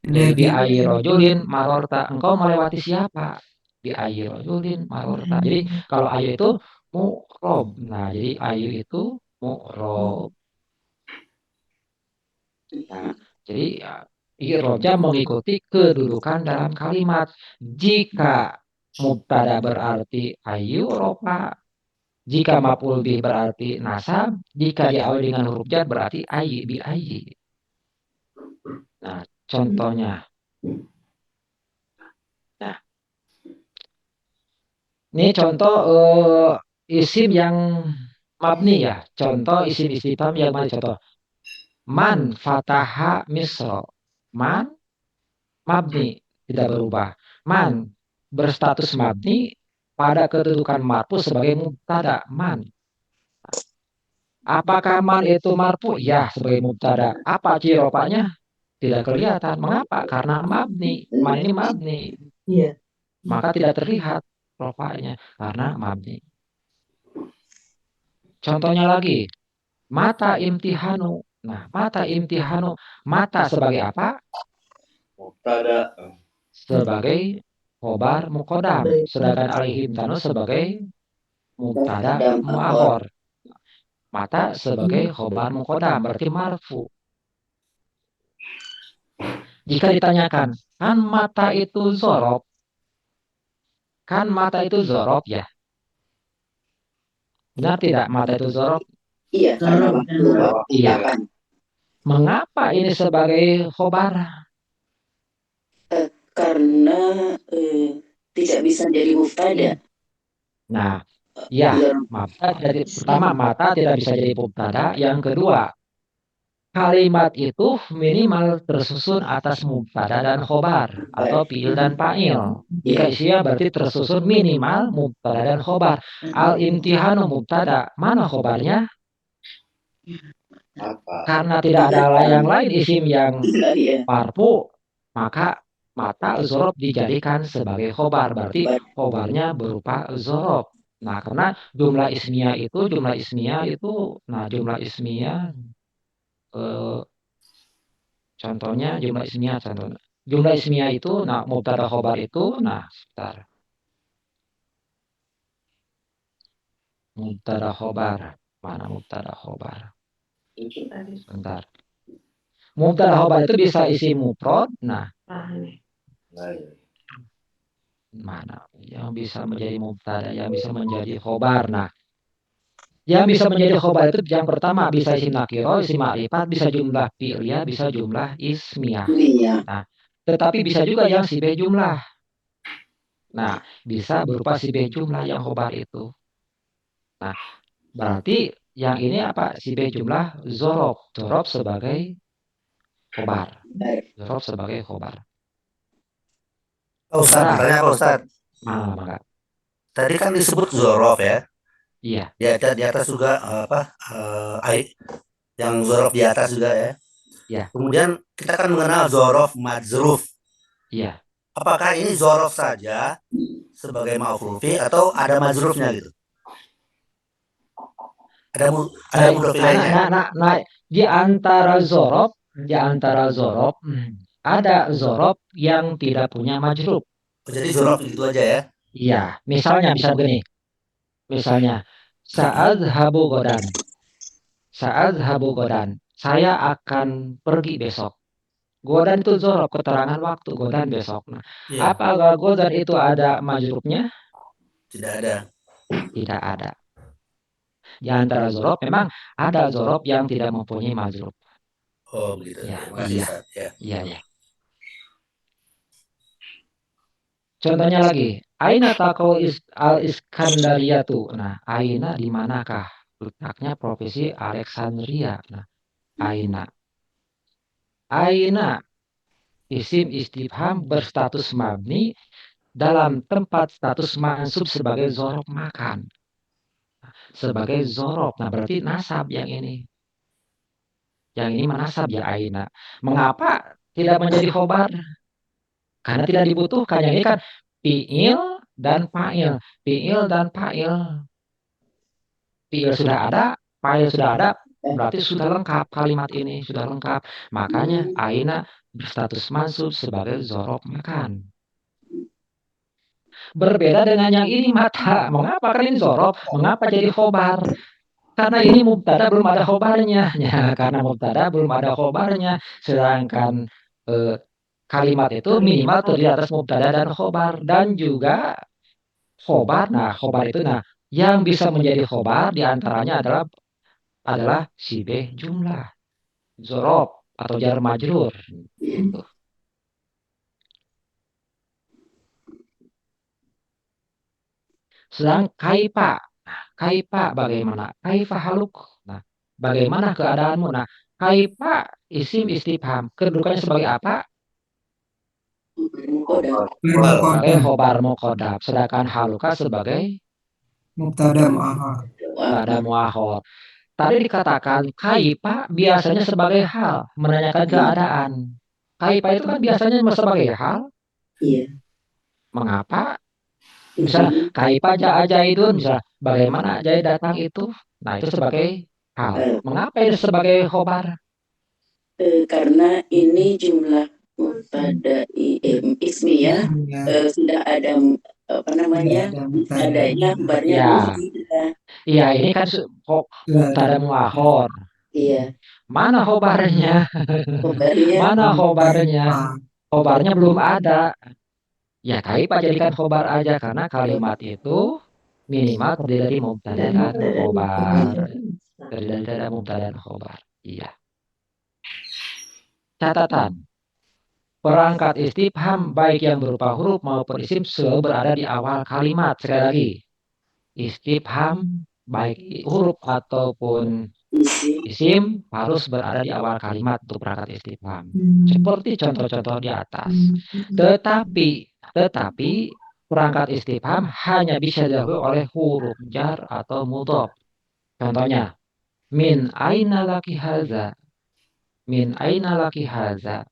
Jadi bi ayyi rojulin marorta. Engkau melewati siapa? Bi ayyi rojulin marorta. Jadi kalau ayu itu mu'rob. Nah, jadi ayu itu mu'rob. Nah, jadi i'robnya mengikuti kedudukan dalam kalimat. Jika mubtada berarti ayu rofa, jika maf'ul bih berarti nasab, jika diawali dengan huruf jar berarti ayyi bi ayyi. Nah, contohnya. Nah, ini contoh isim yang mabni ya. Contoh isim istifham yang mabni. Contoh man fataha misro. Man mabni tidak berubah. Man berstatus mabni pada kedudukan marfu sebagai mubtada man. Apakah man itu marfu? Ya, sebagai mubtada. Apa ciropanya? Tidak kelihatan. Mengapa? Karena mabni. Man ini mabni. Iya. Maka tidak terlihat rofanya karena mabni. Contohnya lagi, mata imtihanu. Nah, mata imtihanu. Mata sebagai apa? mubtada. Sebagai khobar muqaddam. Sedangkan alaihim tanu sebagai mubtada muakhor. Mata sebagai khobar muqaddam berarti marfu. Jika ditanyakan, kan mata itu zorob? Kan mata itu zorob ya? Benar tidak mata itu zorob? Iya, karena waktu Iya. kapan? Mengapa ini sebagai khobar? Karena tidak bisa jadi mubtada. Nah, ya, pertama mata tidak bisa jadi mubtada. Yang kedua, kalimat itu minimal tersusun atas mubtada dan khobar atau fiil dan fa'il. Jika isinya berarti tersusun minimal mubtada dan khobar. Al-imtihanu mubtada, mana khobarnya? Apa? Karena tidak ada yang lain isim yang Iya. marfu, maka mata zorob dijadikan sebagai khobar. Berarti khobarnya berupa zorob. Nah, karena jumlah ismiyah itu, jumlah ismiyah contohnya jumlah ismiyah, contohnya. Jumlah ismiyah itu, nah mubtada khobar itu, nah sebentar. Mubtada khobar, mana mubtada khobar? Sebentar. Mubtada khobar itu bisa isi mufrad, nah mana yang bisa menjadi mubtada, yang bisa menjadi khobar. Nah, yang bisa menjadi khobar itu yang pertama bisa isim nakiro, isim ma'rifat, bisa jumlah fi'liyah, bisa jumlah ismiyah. Nah, tetapi bisa juga yang sibeh jumlah. Nah, bisa berupa sibeh jumlah yang khobar itu. Nah, berarti yang ini apa? Sibeh jumlah zorob. Zorob sebagai khobar. Zorob sebagai khobar. Ustaz, pertanyaan Pak Ustaz. Maka. Tadi kan disebut zorof ya. Iya. Di atas juga yang zorof di atas juga ya. Iya. Kemudian kita kan mengenal zorof majruf. Iya. Apakah ini zorof saja sebagai ma'ruf atau ada majrufnya gitu? Ada mudhof ilaihnya. Nah, di antara zorof ada zorof yang tidak punya majruf. Jadi zorof itu aja ya? Iya, misalnya bisa begini. Misalnya, sa'adhabu godan. Saya akan pergi besok. Godan itu zorof, keterangan waktu godan besok. Nah, apakah godan itu ada majrufnya? Tidak ada. Tidak ada. Di antara zorof memang ada zorof yang tidak mempunyai majruf. Oh begitu. Ya, iya. Contohnya lagi, aina taqau al-Iskandariyatu. Nah, aina di manakah letaknya profesi Alexandria? Nah, aina. Aina isim istifham berstatus mabni dalam tempat status mansub sebagai zorof makan. Sebagai zorof. Nah, berarti nasab yang ini. Yang ini menasab ya aina. Mengapa tidak menjadi khobar? Karena tidak dibutuhkan. Yang ini kan fi'il dan fa'il. Fi'il dan fa'il. Fi'il sudah ada, fa'il sudah ada, berarti sudah lengkap kalimat ini, sudah lengkap. Makanya aina berstatus mansub sebagai zorof makan. Berbeda dengan yang ini mata. Mengapa kan ini zorof? Mengapa jadi khobar? Karena ini mubtada belum ada khobarnya. Ya, karena mubtada belum ada khobarnya. Sedangkan kalimat itu minimal terdiri atas mubtada dan khobar. Dan juga khobar. Nah, khobar itu yang bisa menjadi khobar diantaranya adalah sibeh jumlah. Zorof atau jar majrur. Gitu. Sedang kaifa. Nah, kaifa bagaimana? Kaifa haluk. Nah, bagaimana keadaanmu? Nah, kaifa isim istifham. Kedudukannya sebagai apa? Sebagai khobar muqaddam. Sedangkan haluka sebagai mubtada mu'akhar. Mubtada mu'akhar. Tadi dikatakan kaifa biasanya sebagai hal, menanyakan keadaan. Kaifa itu kan biasanya sebagai hal. Iya. Mengapa? Misalnya kaifa ja'a Zaidun, misalnya bagaimana Zaid datang itu. Nah, itu sebagai hal. Mengapa itu sebagai khobar? Karena ini jumlah pada ismiyah sudah ada adanya kabarnya. Iya, ini kan mubtada muakhir. Iya. Mana khobarnya? Mana khobarnya? Khobarnya belum ada. Ya, kaifa jadikan khobar aja karena kalimat itu minimal terdiri dari mubtada dan khobar. Terdiri dari mubtada dan khobar. Iya. Catatan. Perangkat istifham baik yang berupa huruf maupun isim selalu berada di awal kalimat. Sekali lagi. Istifham baik huruf ataupun Isim harus berada di awal kalimat untuk perangkat istifham. Seperti contoh-contoh di atas. Tetapi perangkat istifham hanya bisa didahului oleh huruf jar atau mudhof. Contohnya, min aina laki haza? Min aina laki haza?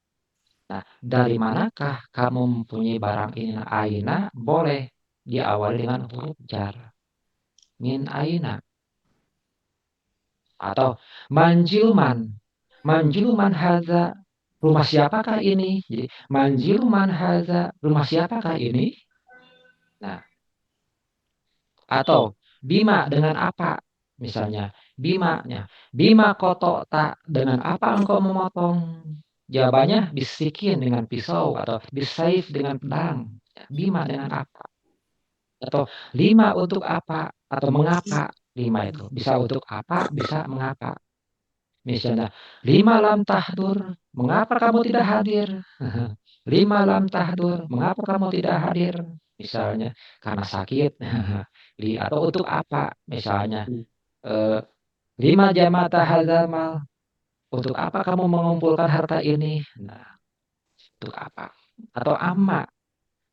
Nah, dari manakah kamu mempunyai barang ini? Nah, aina boleh diawali dengan huruf jar. Min aina. Atau manjilman. Manjilman haza. Rumah siapakah ini? Jadi manjilman haza. Rumah siapakah ini? Nah, atau bima dengan apa? Misalnya bimanya. Bima koto tak, dengan apa engkau memotong? Jawabannya bisikin dengan pisau atau bisaif dengan pedang. Bima dengan apa? Atau lima untuk apa? Atau mengapa? Lima itu bisa untuk apa, bisa mengapa. Misalnya, lima lam tahdur, mengapa kamu tidak hadir? Lima lam tahdur, mengapa kamu tidak hadir? Misalnya, karena sakit. Atau untuk apa? Misalnya, lima jamata hadzal mal, untuk apa kamu mengumpulkan harta ini? Nah, untuk apa? Atau amma,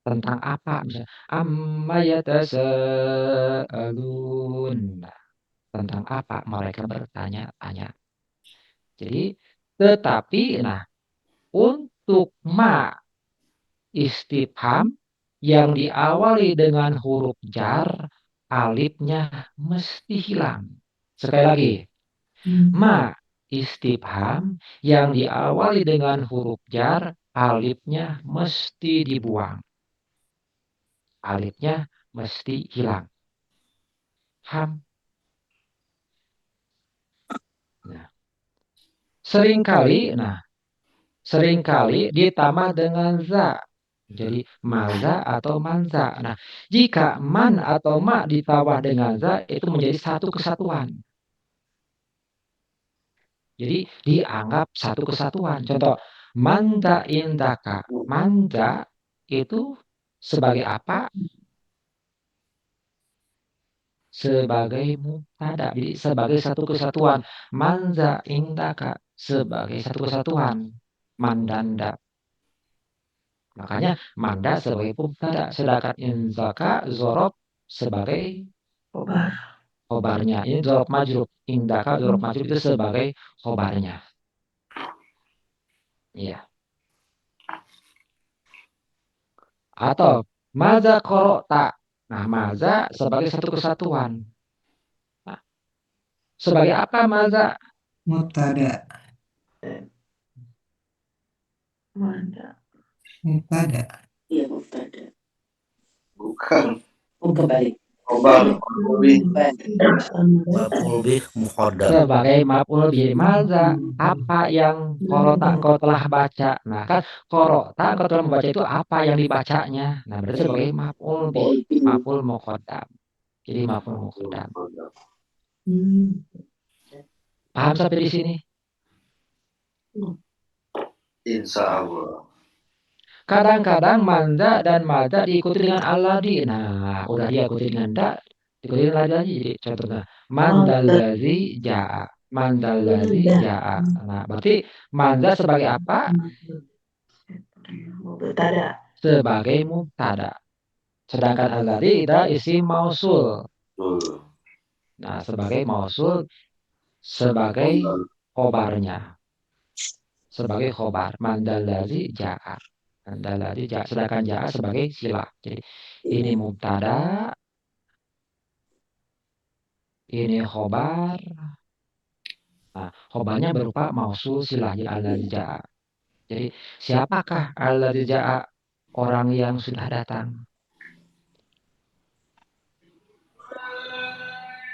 tentang apa? Misalnya, amma yatasaalun. Nah, tentang apa mereka bertanya-tanya. Jadi, tetapi, nah, untuk ma istifham yang diawali dengan huruf jar, alifnya mesti hilang. Sekali lagi, ma istifham yang diawali dengan huruf jar, alifnya mesti dibuang. Alifnya mesti hilang. Ham. Nah, seringkali ditambah dengan za. Jadi maza atau manza. Nah, jika man atau ma ditambah dengan za itu menjadi satu kesatuan. Jadi dianggap satu kesatuan. Contoh, manda indaka. Manda itu sebagai apa? Sebagai mubtada. Jadi sebagai satu kesatuan. Manza indaka sebagai satu kesatuan. Mandanda. Makanya manda sebagai mubtada, sedangkan indaka zorob sebagai khobarnya. Ini zorob majrub. Indaka zorob majrub itu sebagai khobarnya. Iya. Atau maza korota. Nah, maza sebagai satu kesatuan. Nah, sebagai apa maza? Mubtada. Mubtada. Iya, mubtada. Bukan. Oh, kebalik. Khobar. Maf'ul bih muqaddam. Sebagai maf'ul bih. Maza, apa yang korota engkau telah baca. Nah, kan korota engkau telah membaca itu apa yang dibacanya. Nah, berarti sebagai maf'ul bih. Maf'ul muqaddam. Jadi maf'ul muqaddam. Paham sampai di sini? Insya Allah. Kadang-kadang manda dan maza diikuti dengan alladhi. Nah, udah diikuti dengan da, diikuti dengan lagi. Jadi contohnya mandallazi ja'a. Mandallazi ja'a. Nah, berarti manda sebagai apa? Sebagai mubtada. Sedangkan alladhi itu isim mausul. Nah, sebagai mausul sebagai khobarnya. Sebagai khobar. Mandallazi ja'a. Mandallazi ja'a. Sedangkan ja'a sebagai silah. Jadi ini mubtada, ini khobar. Nah, khobarnya berupa mausul silah alladzi ja'a. Jadi siapakah alladzi ja'a? Orang yang sudah datang.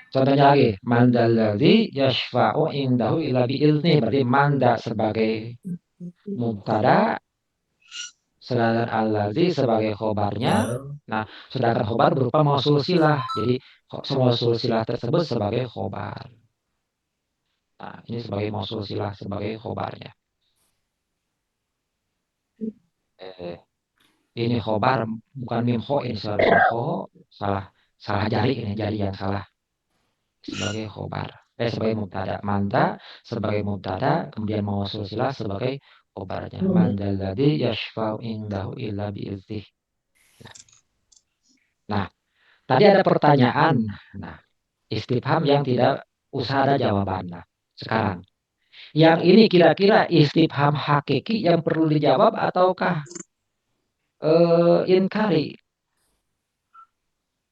Contohnya lagi, mandalladzi yashfa'u indahu illa bi'idznih. Berarti manda sebagai mubtada, sedangkan alladzi sebagai khobarnya. Nah, sedangkan khobar berupa mausul silah. Jadi mausul silah tersebut sebagai khobar. Nah, ini sebagai mausul silah sebagai khobarnya. Ini khobar bukan mim kho, ini seharusnya kho, salah jari, ini jari yang salah sebagai khobar. sebagai mubtada. Manda sebagai mubtada, kemudian mausul silah sebagai khobarnya. Man dzalladzi yashfa'u indahu illa bi'idznih. Nah, tadi ada pertanyaan. Nah, istifham yang tidak usah ada jawaban. Nah, sekarang yang ini kira-kira istifham hakiki yang perlu dijawab ataukah inkari?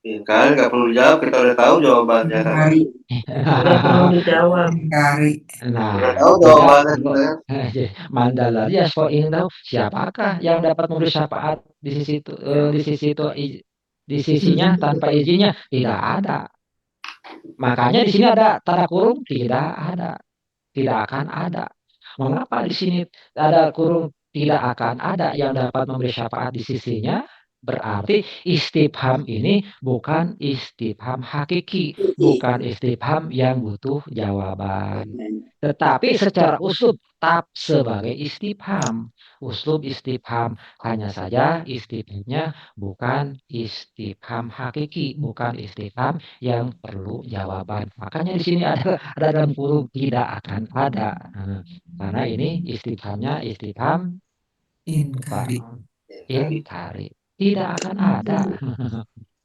Inkari nggak perlu dijawab, kita udah tahu jawabannya kan. Inkari. Nggak perlu dijawab. Inkari. Nah, Udah tahu tidak jawabannya perlu. kita kan. Mandalari yashfa'u indahu, siapakah yang dapat memberi syafaat di sisi itu, di sisinya tanpa izinnya? Tidak ada. Makanya di sini ada tanda kurung, tidak ada. Tidak akan ada. Mengapa di sini ada kurung tidak akan ada yang dapat memberi syafaat di sisinya? Berarti istifham ini bukan istifham hakiki, bukan istifham yang butuh jawaban. Tetapi secara uslub tetap sebagai istifham. Uslub istifham, hanya saja istifhamnya bukan istifham hakiki, bukan istifham yang perlu jawaban. Makanya di sini ada dalam kurung tidak akan ada. Nah, karena ini istifhamnya istifham Inkari. inkari. Tidak akan ada.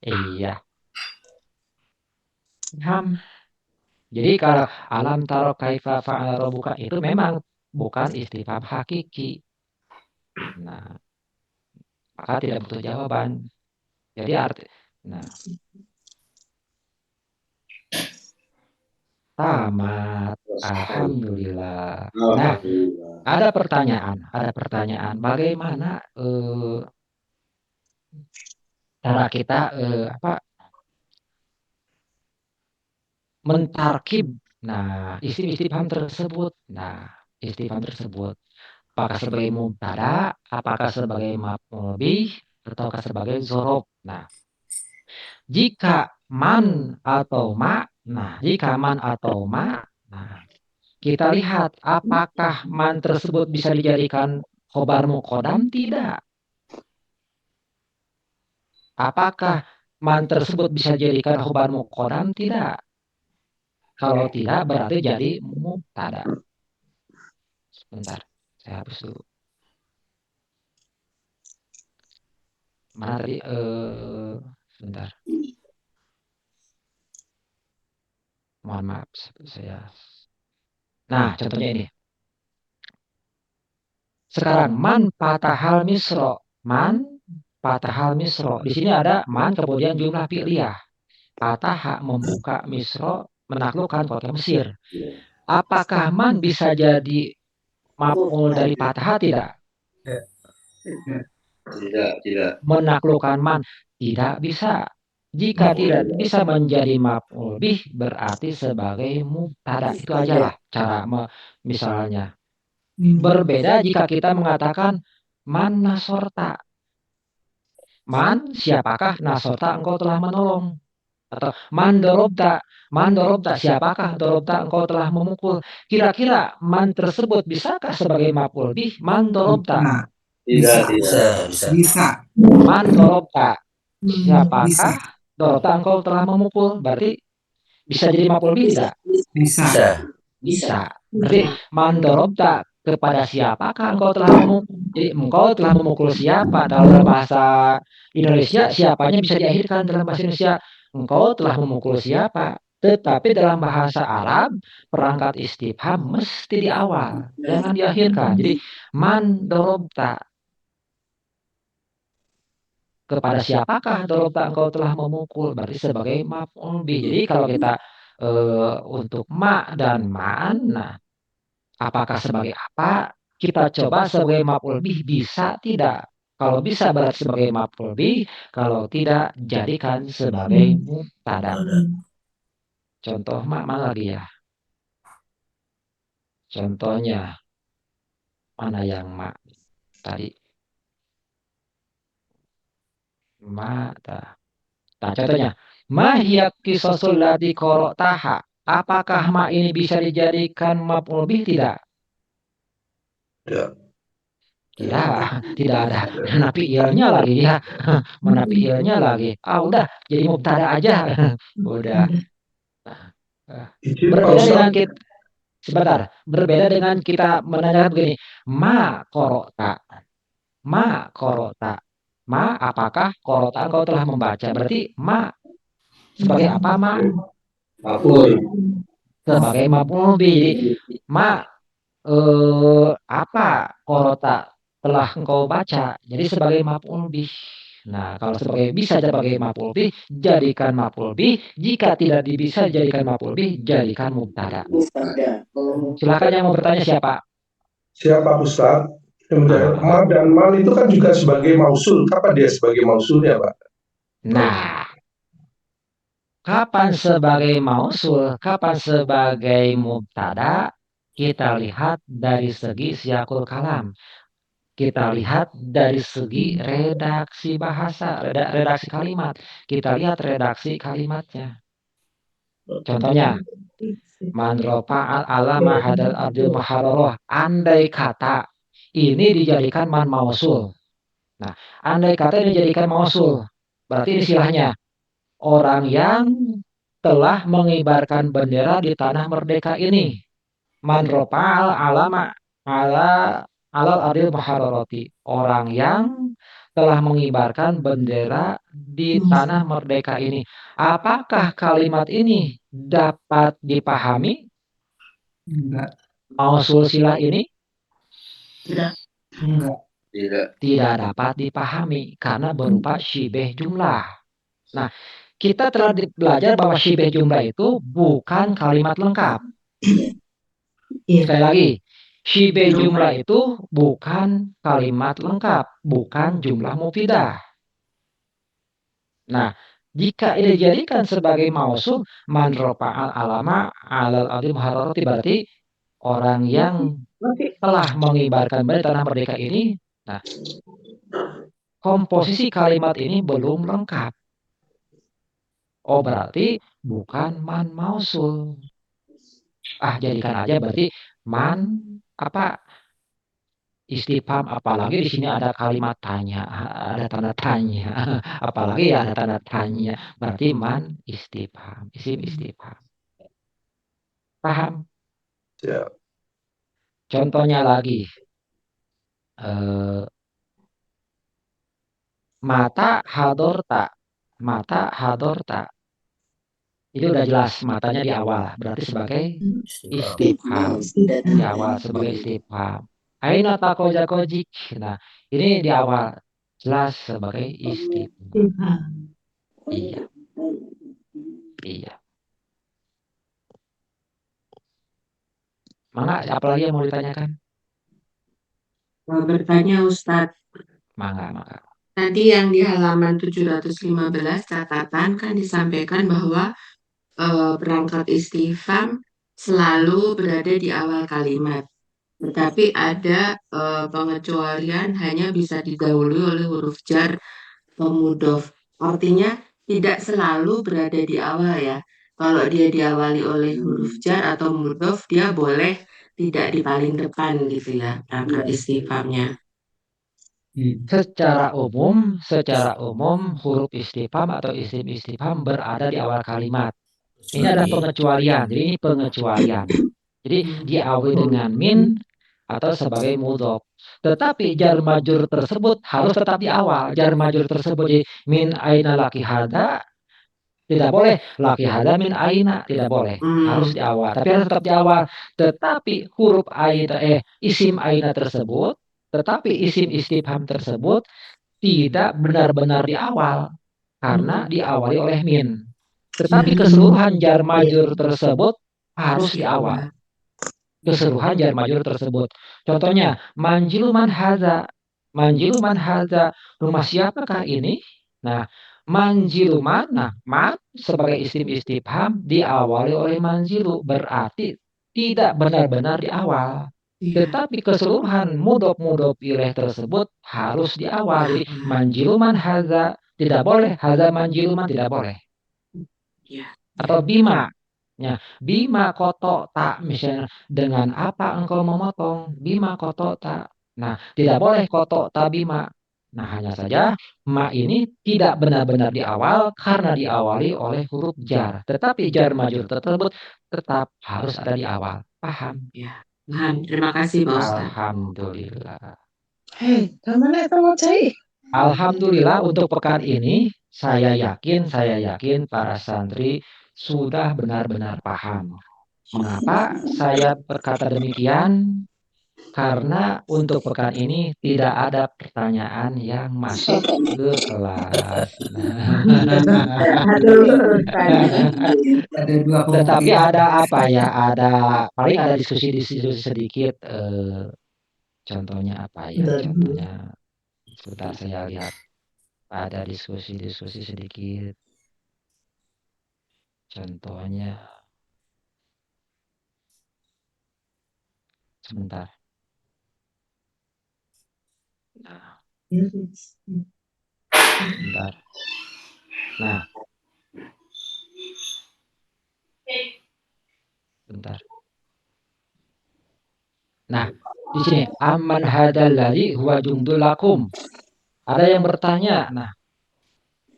Iya. Jadi kalau alam taro kaifa fa'ala rabbuka itu memang bukan istifham hakiki. Nah, maka tidak butuh jawaban. Jadi tamat. Alhamdulillah. Nah, ada pertanyaan. Bagaimana cara kita mentarkib isim-istifham tersebut. Nah, istifham tersebut apakah sebagai mubtada, apakah sebagai maf'ul bih, ataukah sebagai dzaraf. Nah, jika man atau ma, kita lihat apakah man tersebut bisa dijadikan khobar muqaddam tidak? Apakah man tersebut bisa dijadikan khobar muqaddam tidak? Kalau tidak berarti jadi mubtada. Sebentar, saya hapus dulu. Mana tadi? Sebentar. Mohon maaf saya. Nah, contohnya ini. Sekarang man patahal misro. Di sini ada man kemudian jumlah fi'liyah. Patah membuka misro menaklukkan kota Mesir. Apakah man bisa jadi maf'ul dari patah tidak? Tidak. Menaklukkan man tidak bisa. Jika tidak bisa menjadi maf'ul bih berarti sebagai mubtada. Itu aja lah cara misalnya. Berbeda jika kita mengatakan man nasorta. Man siapakah? Nasorta engkau telah menolong. Atau man dorobta siapakah? Dorobta engkau telah memukul. Kira-kira man tersebut bisakah sebagai maf'ul bih? Man dorobta. Bisa. Man dorobta siapakah? Dorobta engkau telah memukul. Berarti bisa jadi maf'ul bih tidak? Bisa. Berarti man dorobta kepada siapakah engkau telah memukul? Jadi engkau telah memukul siapa? Dalam bahasa Indonesia siapanya bisa diakhirkan dalam bahasa Indonesia. Engkau telah memukul siapa? Tetapi dalam bahasa Arab perangkat istifham mesti di awal, jangan diakhirkan. Jadi man dorobta kepada siapakah dorobta engkau telah memukul? Berarti sebagai maf'ul bih. Jadi kalau kita untuk ma dan man, nah apakah sebagai apa? Kita coba sebagai maf'ul bih bisa tidak? Kalau bisa berarti sebagai maf'ul bih, kalau tidak jadikan sebagai mubtada. Contoh mana lagi ya? Contohnya mana yang ma tadi? Ma. Nah, contohnya ma hiya qisasul ladzi qara'taha. Apakah ma ini bisa dijadikan maf'ul bih tidak? Tidak ada. Menapi ilnya lagi ya. Menapi ilnya lagi. Udah jadi mubtada aja. Udah. Izin Pak Berbeda dengan Ustadz. kita, sebentar, berbeda dengan kita menanyakan begini, ma korota, ma korota, ma apakah korota engkau telah membaca? Berarti ma sebagai apa ma? Maf'ul. Sebagai maf'ul bih. Jadi ma apa korota telah engkau baca? Jadi sebagai maf'ul bih. Nah, kalau bisa sebagai maf'ul bih, jadikan maf'ul bih. Jika tidak bisa jadikan maf'ul bih, jadikan mubtada. Mubtada. Silakan yang mau bertanya siapa? Siapa Ustadz? Kemudian ma dan mal itu kan juga sebagai mausul. Kapan dia sebagai mausulnya, Pak? Nah, kapan sebagai mausul, kapan sebagai mubtada, kita lihat dari segi siyakul kalam. Kita lihat dari segi redaksi bahasa, redaksi kalimat. Kita lihat redaksi kalimatnya. Contohnya, man rafa'al alama hadal ardil muharrarah. Andai kata ini dijadikan man mausul. Nah, andai kata ini dijadikan mausul, berarti ini silahnya orang yang telah mengibarkan bendera di tanah merdeka ini. Man rafa'al alama alal ardil muharrarati. Orang yang telah mengibarkan bendera di tanah merdeka ini. Apakah kalimat ini dapat dipahami? Enggak. Mausul silah ini Enggak. tidak dapat dipahami karena berupa syibeh jumlah. Nah, kita telah belajar bahwa syibeh jumlah itu bukan kalimat lengkap. Sekali lagi, syibeh jumlah itu bukan kalimat lengkap, bukan jumlah mufidah. Nah, jika ini dijadikan sebagai mausul, man rafa'al alama alal ardil muharrarati, berarti orang yang telah mengibarkan bendera tanah merdeka ini, nah, komposisi kalimat ini belum lengkap. Oh, berarti bukan man mausul. Jadikan aja berarti man apa istifham, apalagi di sini ada kalimat tanya, ada tanda tanya, apalagi ya ada tanda tanya, berarti man istifham, isim istifham. Paham? Ya. Contohnya lagi, mata hadorta, mata hadorta. Itu udah jelas matanya di awal, berarti sebagai istifham. Di awal sebagai istifham. Aina takoja kojik. Nah, ini di awal jelas sebagai istifham. Iya. Iya. Mangga, apalagi yang mau ditanyakan? Mau bertanya Ustadz. Mangga. Tadi yang di halaman 715 catatan kan disampaikan bahwa perangkat istifham selalu berada di awal kalimat. Tetapi ada pengecualian hanya bisa didahului oleh huruf jar atau mudhof. Artinya tidak selalu berada di awal ya. Kalau dia diawali oleh huruf jar atau mudhof, dia boleh tidak di paling depan gitu ya, perangkat istifhamnya. Secara umum huruf istifham atau isim istifham berada di awal kalimat. Ini ada pengecualian. Jadi ini pengecualian. Jadi diawali dengan min atau sebagai mudhof. Tetapi jar majrur tersebut harus tetap di awal. Jar majrur tersebut jadi min aina laki hada tidak boleh. Laki hada min aina tidak boleh. Harus di awal. Tapi harus tetap di awal. Tetapi huruf aina isim aina tersebut, tetapi isim istifham tersebut tidak benar-benar di awal karena diawali oleh min. Tetapi keseluruhan jar majrur tersebut harus di awal. Keseluruhan jar majrur tersebut. Contohnya, manjilu man haza. Manjilu man haza. Rumah siapakah ini? Nah, manjilu man. Nah, man sebagai isim istifham diawali oleh manjilu. Berarti tidak benar-benar di awal. Tetapi keseluruhan mudhof ilaih tersebut harus di awal. Jadi manjilu man haza tidak boleh. Haza manjilu man tidak boleh. Atau bima. Ya, bima koto tak, misalnya dengan apa engkau memotong? Bima koto tak. Nah, tidak boleh koto tak bima. Nah, hanya saja ma ini tidak benar-benar di awal karena diawali oleh huruf jar. Tetapi jar majrur tersebut tetap harus ada di awal. Paham? Ya, paham. Terima kasih Pak Ustadz. Alhamdulillah. Hei, kemana kamu cai? Alhamdulillah untuk pekan ini saya yakin para santri sudah benar-benar paham. Mengapa saya berkata demikian? Karena untuk pekan ini tidak ada pertanyaan yang masuk ke kelas. Ada dua Tetapi kemungkinan. ada apa ya? Paling ada diskusi-diskusi sedikit. Contohnya apa ya? Contohnya sebentar saya lihat. Ada diskusi-diskusi sedikit. Contohnya sebentar. Nah, sebentar. Nah, bentar. Nah, di sini aman hadalladzi huwa jundul lakum. Ada yang bertanya. Nah,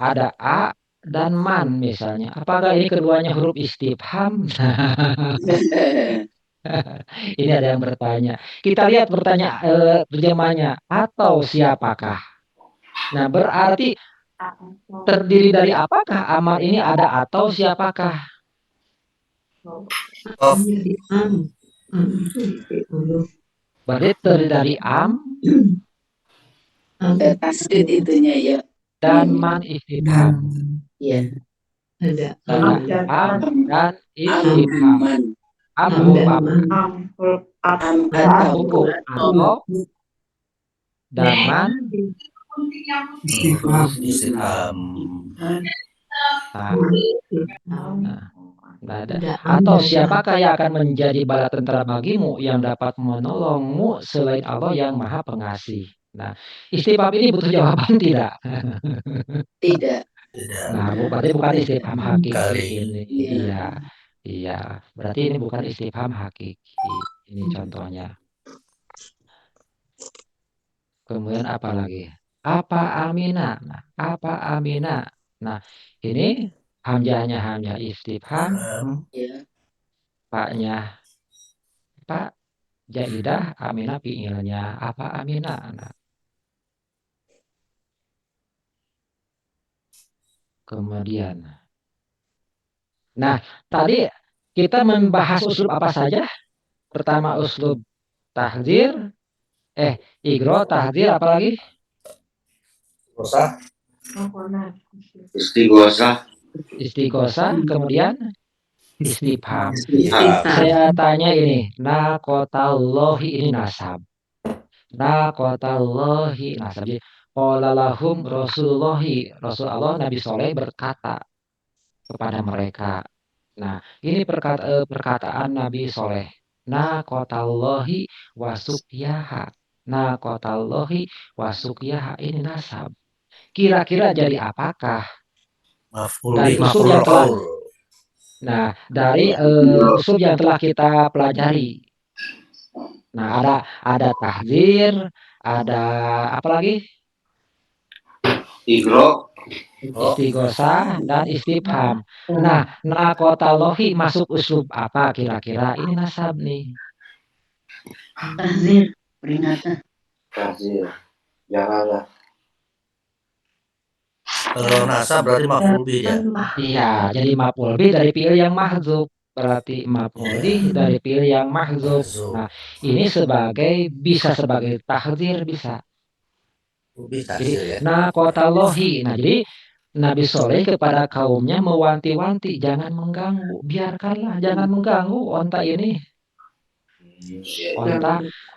ada a dan man misalnya. Apakah ini keduanya huruf istifham? Ini ada yang bertanya. Kita lihat terjemahnya atau siapakah. Nah, berarti terdiri dari apakah amal ini ada atau siapakah? Berarti terdiri dari Tasdid itunya ya. dan man istifham. Ya. Ada Am dan istifham. Am huruf atau dan man Istifham. Nah, atau siapakah yang akan menjadi bala tentara bagimu yang dapat menolongmu selain Allah yang Maha Pengasih? Nah, istifham ini butuh jawaban tidak? Tidak. Nah, berarti bukan istifham hakiki Kali. ini. Iya. Berarti ini bukan istifham hakiki. Ini contohnya. Kemudian apa lagi? Apa Amina? Nah, apa Amina? Nah, ini hamzahnya hamzah istifham, Ya. paknya pak jaidah, Amina fiilnya. Apa Amina? Nah, kemudian. Nah, tadi kita membahas uslub apa saja? Pertama uslub tahdzir, igro, tahdzir, apa lagi? Istighosah, kemudian istifham. Saya tanya ini, naqotallahi ini nasab. Naqotallahi nasab. Jadi, qala lahum Rasulullahi, Rasul Allah Nabi Soleh berkata kepada mereka. Nah, ini perkataan Nabi Soleh. Naqotallahi wasukyaha. Naqotallahi wasukyaha ini nasab. Kira-kira jadi apakah? Dari usul yang telah usul yang telah kita pelajari. Nah, ada tahdzir, ada apa lagi? Igro, Istighosah dan istifham. Nah, naqotallahi masuk uslub apa kira-kira? Ini nasab nih. Tahzir, peringatan. tahzir, janganlah. Kalau nasab berarti maf'ul bih ya. Iya, jadi maf'ul bih dari fi'il yang mahdzuf. Berarti maf'ul bih dari fi'il yang mahdzuf. Nah, ini bisa sebagai tahdzir bisa. Jadi naqotallahi. Nah, jadi Nabi Soleh kepada kaumnya mewanti-wanti jangan mengganggu, biarkanlah, jangan mengganggu onta ini.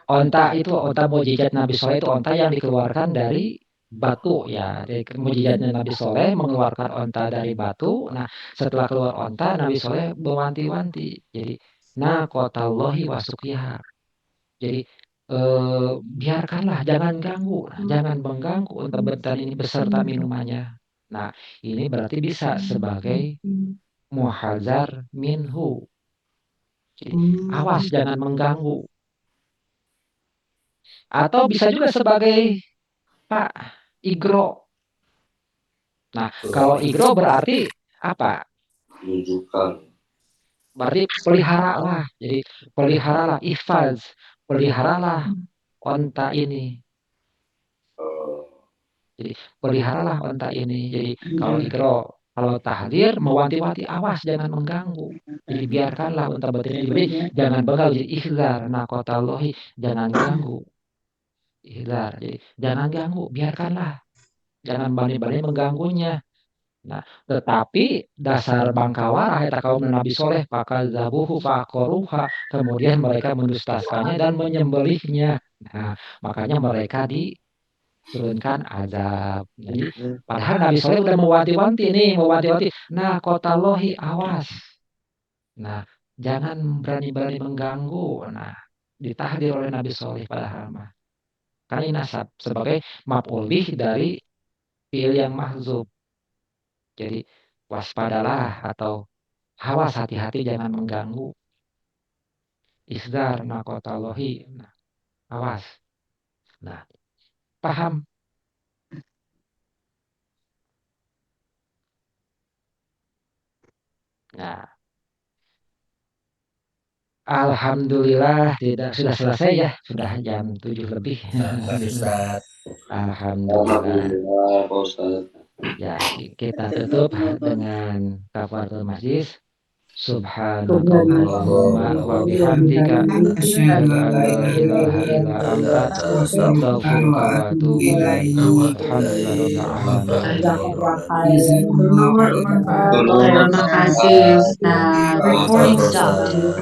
Onta mukjizat Nabi Soleh itu onta yang dikeluarkan dari batu ya. Jadi mukjizatnya Nabi Soleh mengeluarkan onta dari batu. Nah, setelah keluar onta Nabi Soleh mewanti-wanti. Jadi naqotallahi wasukyaha. Jadi biarkanlah, jangan ganggu, jangan mengganggu unta betan ini beserta minumannya. Nah, ini berarti bisa sebagai muhadzar minhu. Jadi, awas jangan mengganggu. Atau bisa juga sebagai Pak, igro. Nah, kalau igro berarti apa? Menunjukkan. Berarti peliharalah. Jadi peliharalah, ihfaz, peliharalah onta ini. Jadi peliharalah onta ini. Jadi kalau igro, kalau tahdir mewanti-wanti, awas jangan mengganggu. Jadi biarkanlah onta betina ini, jangan begal. Jadi ihzar naqatallahi, jangan ganggu. Ihzar, jadi jangan ganggu, biarkanlah. Jangan bani-bani mengganggunya. Nah, tetapi dasar bangkawarah eta kaum Nabi Soleh fakadzabuhu faqaruha, kemudian mereka mendustakannya dan menyembelihnya. Nah, makanya mereka diturunkan azab. Jadi padahal Nabi Soleh udah mewanti-wanti nih, mewanti-wanti. Nah, qatallahi, awas. Nah, jangan berani-berani mengganggu. Nah, ditahdir oleh Nabi Soleh padahal mah. Karena ini nasab sebagai maf'ul bih dari fi'il yang mahzub. Jadi waspadalah atau awas, hati-hati jangan mengganggu. Isdar naqatallahi. Nah, awas. Nah, paham? Nah, alhamdulillah sudah selesai ya, sudah jam 7 lebih. Alhamdulillah. Pak Ustaz. Ya, kita tutup dengan kafaratul majlis. Subhanakallahumma wa bihamdika asyhadu an la ilaha illa anta astaghfiruka wa atubu ilaik. Alhamdulillahirabbil alamin. Terima kasih Ustaz. Recording stopped.